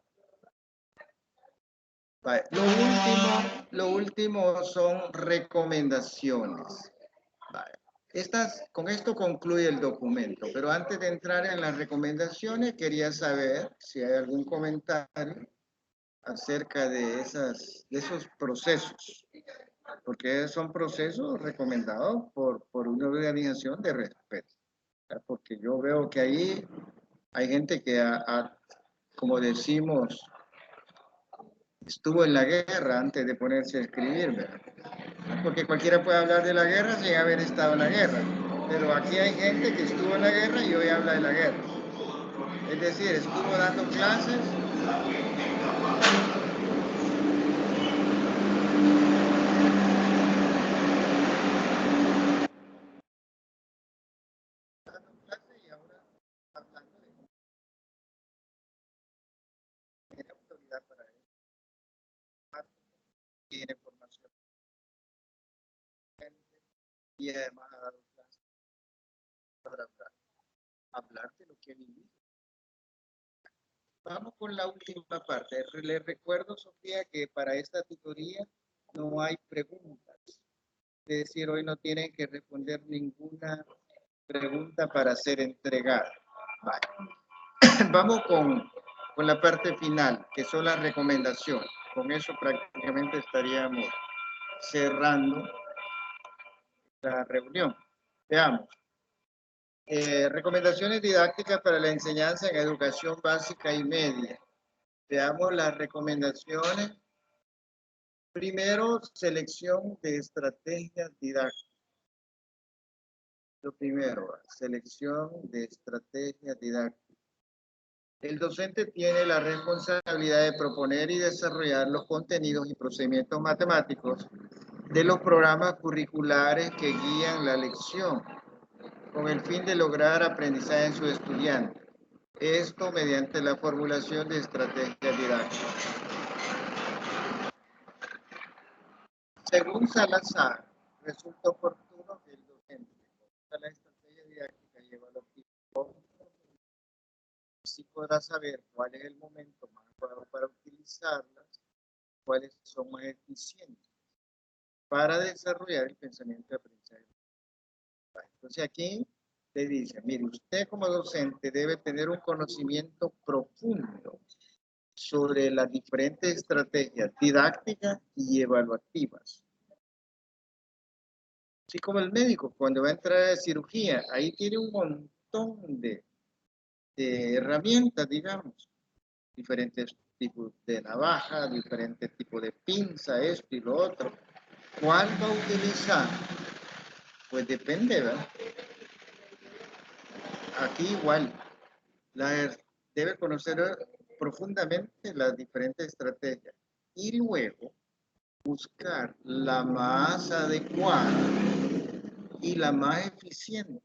Vale. Lo último son recomendaciones. Vale. Con esto concluye el documento, pero antes de entrar en las recomendaciones, quería saber si hay algún comentario acerca de esos procesos, porque son procesos recomendados por una organización de respeto, ¿verdad? Porque yo veo que ahí hay gente que, como decimos, estuvo en la guerra antes de ponerse a escribir, ¿verdad? Porque cualquiera puede hablar de la guerra sin haber estado en la guerra, pero aquí hay gente que estuvo en la guerra y hoy habla de la guerra. Es decir, estuvo dando clases. Y ahora hablando de cómo tiene autoridad para eso, tiene formación y además ha dado clases para hablar de lo que vivió. Vamos con la última parte. Les recuerdo, Sofía, que para esta tutoría no hay preguntas. Es decir, hoy no tienen que responder ninguna pregunta para ser entregada. Vale. Vamos con la parte final, que son las recomendaciones. Con eso prácticamente estaríamos cerrando la reunión. Veamos. Recomendaciones didácticas para la enseñanza en educación básica y media. Veamos las recomendaciones. Primero, selección de estrategias didácticas. Lo primero, selección de estrategias didácticas. El docente tiene la responsabilidad de proponer y desarrollar los contenidos y procedimientos matemáticos de los programas curriculares que guían la lección, con el fin de lograr aprendizaje en sus estudiantes. Esto mediante la formulación de estrategias didácticas. Según Salazar, resulta oportuno que el docente conozca la estrategia didáctica y evaluativa. Así podrá saber cuál es el momento más adecuado para utilizarlas, cuáles son más eficientes para desarrollar el pensamiento de aprendizaje. Entonces aquí le dice, mire, usted como docente debe tener un conocimiento profundo sobre las diferentes estrategias didácticas y evaluativas. Así como el médico, cuando va a entrar a cirugía, ahí tiene un montón de herramientas, digamos, diferentes tipos de navaja, diferentes tipos de pinza, esto y lo otro. ¿Cuál va a utilizar? Pues depende, ¿verdad? Aquí igual, debe conocer profundamente las diferentes estrategias y luego buscar la más adecuada y la más eficiente.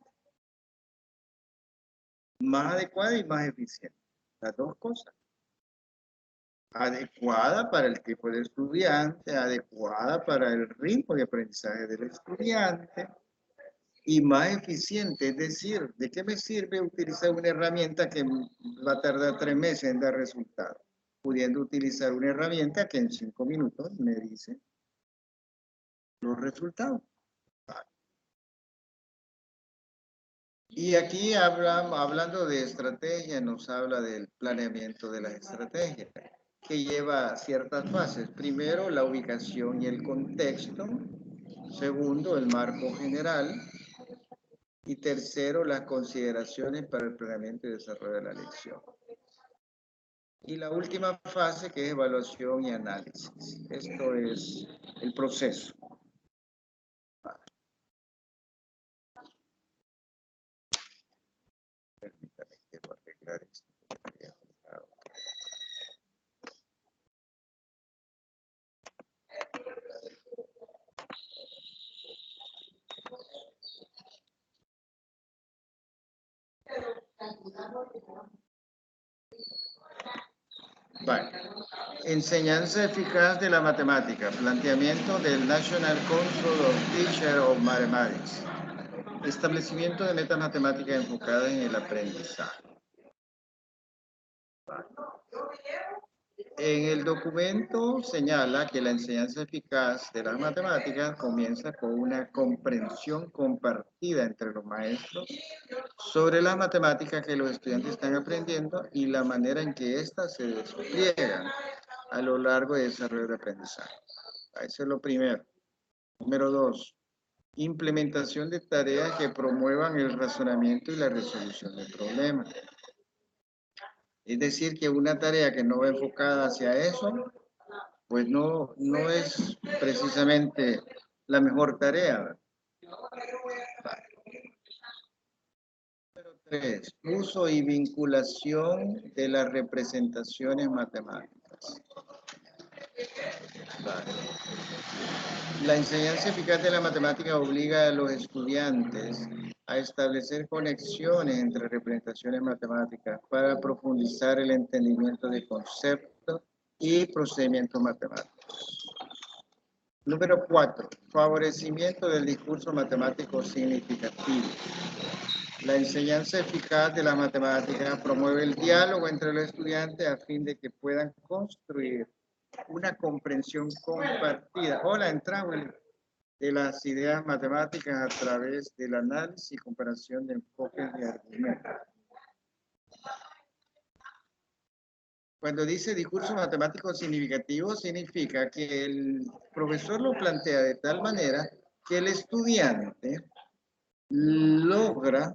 Más adecuada y más eficiente. Las dos cosas. Adecuada para el tipo de estudiante, adecuada para el ritmo de aprendizaje del estudiante y más eficiente. Es decir, ¿de qué me sirve utilizar una herramienta que va a tardar 3 meses en dar resultados? Pudiendo utilizar una herramienta que en 5 minutos me dice los resultados. Y aquí hablando de estrategia, nos habla del planeamiento de las estrategias, que lleva ciertas fases. Primero, la ubicación y el contexto. Segundo, el marco general. Y tercero, las consideraciones para el planeamiento y desarrollo de la lección. Y la última fase, que es evaluación y análisis. Esto es el proceso. Permítame, quiero arreglar esto. Vale. Enseñanza eficaz de la matemática. Planteamiento del National Council of Teachers of Mathematics. Establecimiento de metas matemáticas enfocadas en el aprendizaje. Vale. En el documento señala que la enseñanza eficaz de las matemáticas comienza con una comprensión compartida entre los maestros sobre las matemáticas que los estudiantes están aprendiendo y la manera en que éstas se despliegan a lo largo del desarrollo de aprendizaje. Eso es lo primero. Número 2. Implementación de tareas que promuevan el razonamiento y la resolución de problemas. Es decir, que una tarea que no va enfocada hacia eso, pues no es precisamente la mejor tarea. Vale. Número 3. Uso y vinculación de las representaciones matemáticas. Vale. La enseñanza eficaz de la matemática obliga a los estudiantes a establecer conexiones entre representaciones matemáticas para profundizar el entendimiento de conceptos y procedimientos matemáticos. Número 4. Favorecimiento del discurso matemático significativo. La enseñanza eficaz de la matemática promueve el diálogo entre los estudiantes a fin de que puedan construir una comprensión compartida. Hola, entramos de las ideas matemáticas a través del análisis y comparación de enfoques de argumentos. Cuando dice discurso matemático significativo, significa que el profesor lo plantea de tal manera que el estudiante logra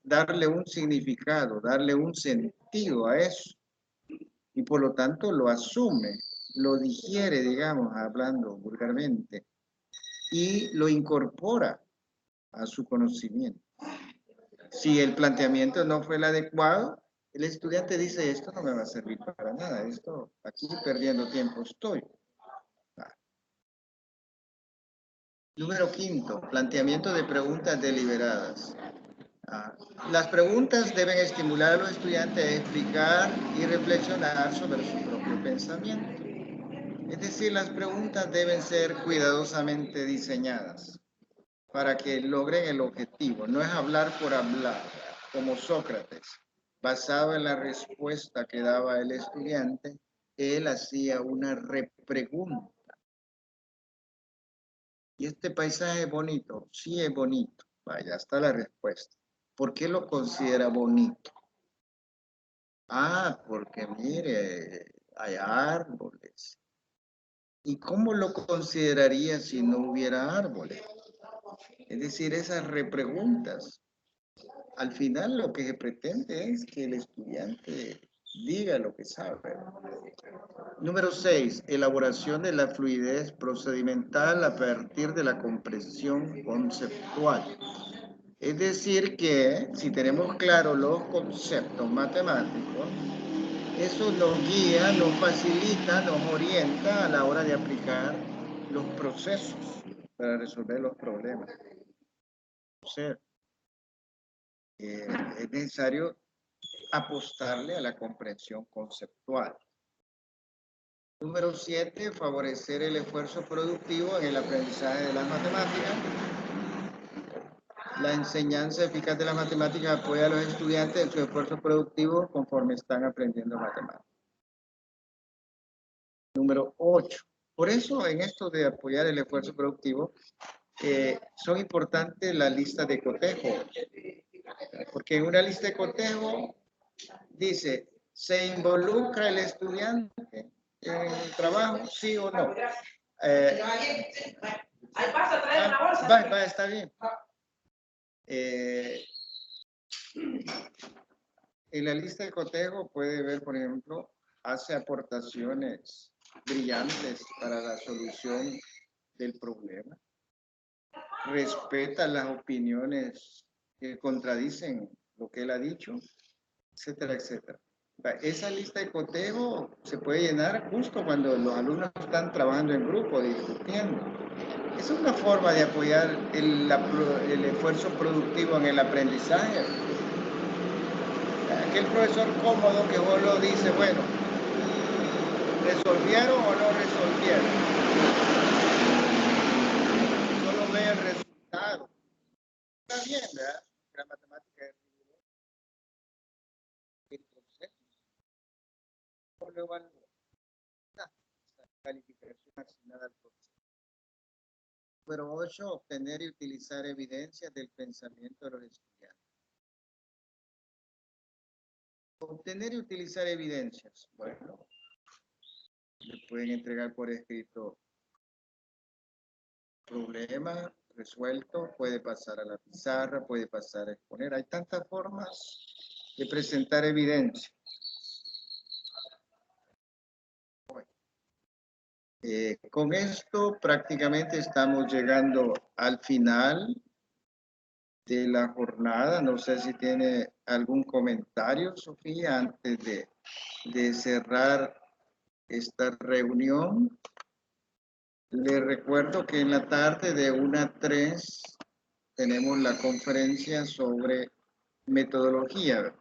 darle un significado, darle un sentido a eso. Y por lo tanto lo asume, lo digiere, digamos, hablando vulgarmente, y lo incorpora a su conocimiento. Si el planteamiento no fue el adecuado, el estudiante dice, esto no me va a servir para nada, esto aquí perdiendo tiempo estoy. Número 5, planteamiento de preguntas deliberadas. Las preguntas deben estimular a los estudiantes a explicar y reflexionar sobre su propio pensamiento. Es decir, las preguntas deben ser cuidadosamente diseñadas para que logren el objetivo. No es hablar por hablar, como Sócrates. Basado en la respuesta que daba el estudiante, él hacía una repregunta. ¿Y este paisaje es bonito? Sí, es bonito. Vaya, está la respuesta. ¿Por qué lo considera bonito? Porque mire, hay árboles. ¿Y cómo lo consideraría si no hubiera árboles? Es decir, esas repreguntas. Al final lo que se pretende es que el estudiante diga lo que sabe. Número 6. Elaboración de la fluidez procedimental a partir de la comprensión conceptual. Es decir que si tenemos claros los conceptos matemáticos, eso nos guía, nos facilita, nos orienta a la hora de aplicar los procesos para resolver los problemas. O sea, es necesario apostarle a la comprensión conceptual. Número 7, favorecer el esfuerzo productivo en el aprendizaje de las matemáticas. La enseñanza eficaz de las matemáticas apoya a los estudiantes en su esfuerzo productivo conforme están aprendiendo matemáticas. Número 8. Por eso, en esto de apoyar el esfuerzo productivo, son importantes las listas de cotejo. Porque en una lista de cotejo dice, ¿se involucra el estudiante en el trabajo, sí o no? Va, está bien. En la lista de cotejo puede ver, por ejemplo, hace aportaciones brillantes para la solución del problema, respeta las opiniones que contradicen lo que él ha dicho, etcétera, etcétera. Esa lista de cotejo se puede llenar justo cuando los alumnos están trabajando en grupo, discutiendo. Es una forma de apoyar el esfuerzo productivo en el aprendizaje. Aquel profesor cómodo que vos lo dice, bueno, ¿resolvieron o no resolvieron? Solo ve el resultado. Está bien, ¿verdad? La matemática es el proceso. ¿Cómo lo evalúa? Calificación asignada al proceso. Número 8, obtener y utilizar evidencias del pensamiento de los estudiantes. Obtener y utilizar evidencias. Bueno, le pueden entregar por escrito problema resuelto, puede pasar a la pizarra, puede pasar a exponer. Hay tantas formas de presentar evidencia. Con esto prácticamente estamos llegando al final de la jornada. No sé si tiene algún comentario, Sofía, antes de cerrar esta reunión. Les recuerdo que en la tarde de 1 a 3 tenemos la conferencia sobre metodología.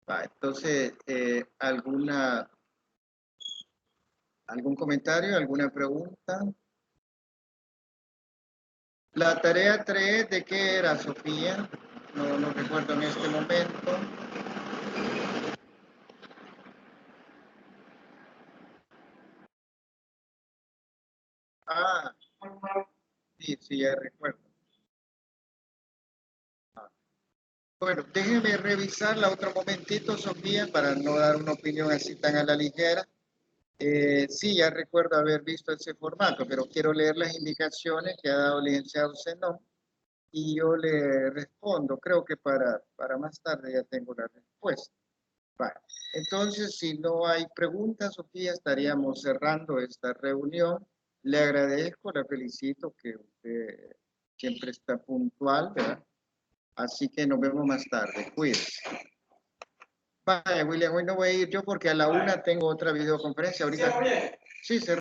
Entonces, ¿algún comentario, alguna pregunta? La tarea 3, ¿de qué era, Sofía? No recuerdo en este momento. Ah, sí, ya recuerdo. Bueno, déjeme revisarla otro momentito, Sofía, para no dar una opinión así tan a la ligera. Sí, ya recuerdo haber visto ese formato, pero quiero leer las indicaciones que ha dado el licenciado Zenón y yo le respondo. Creo que para más tarde ya tengo la respuesta. Vale. Entonces, si no hay preguntas, Sofía, estaríamos cerrando esta reunión. Le agradezco, la felicito que usted siempre está puntual, ¿verdad? Así que nos vemos más tarde. Cuídese. Vaya, William, hoy no voy a ir yo porque a la 1 tengo otra videoconferencia. Ahorita. Sí,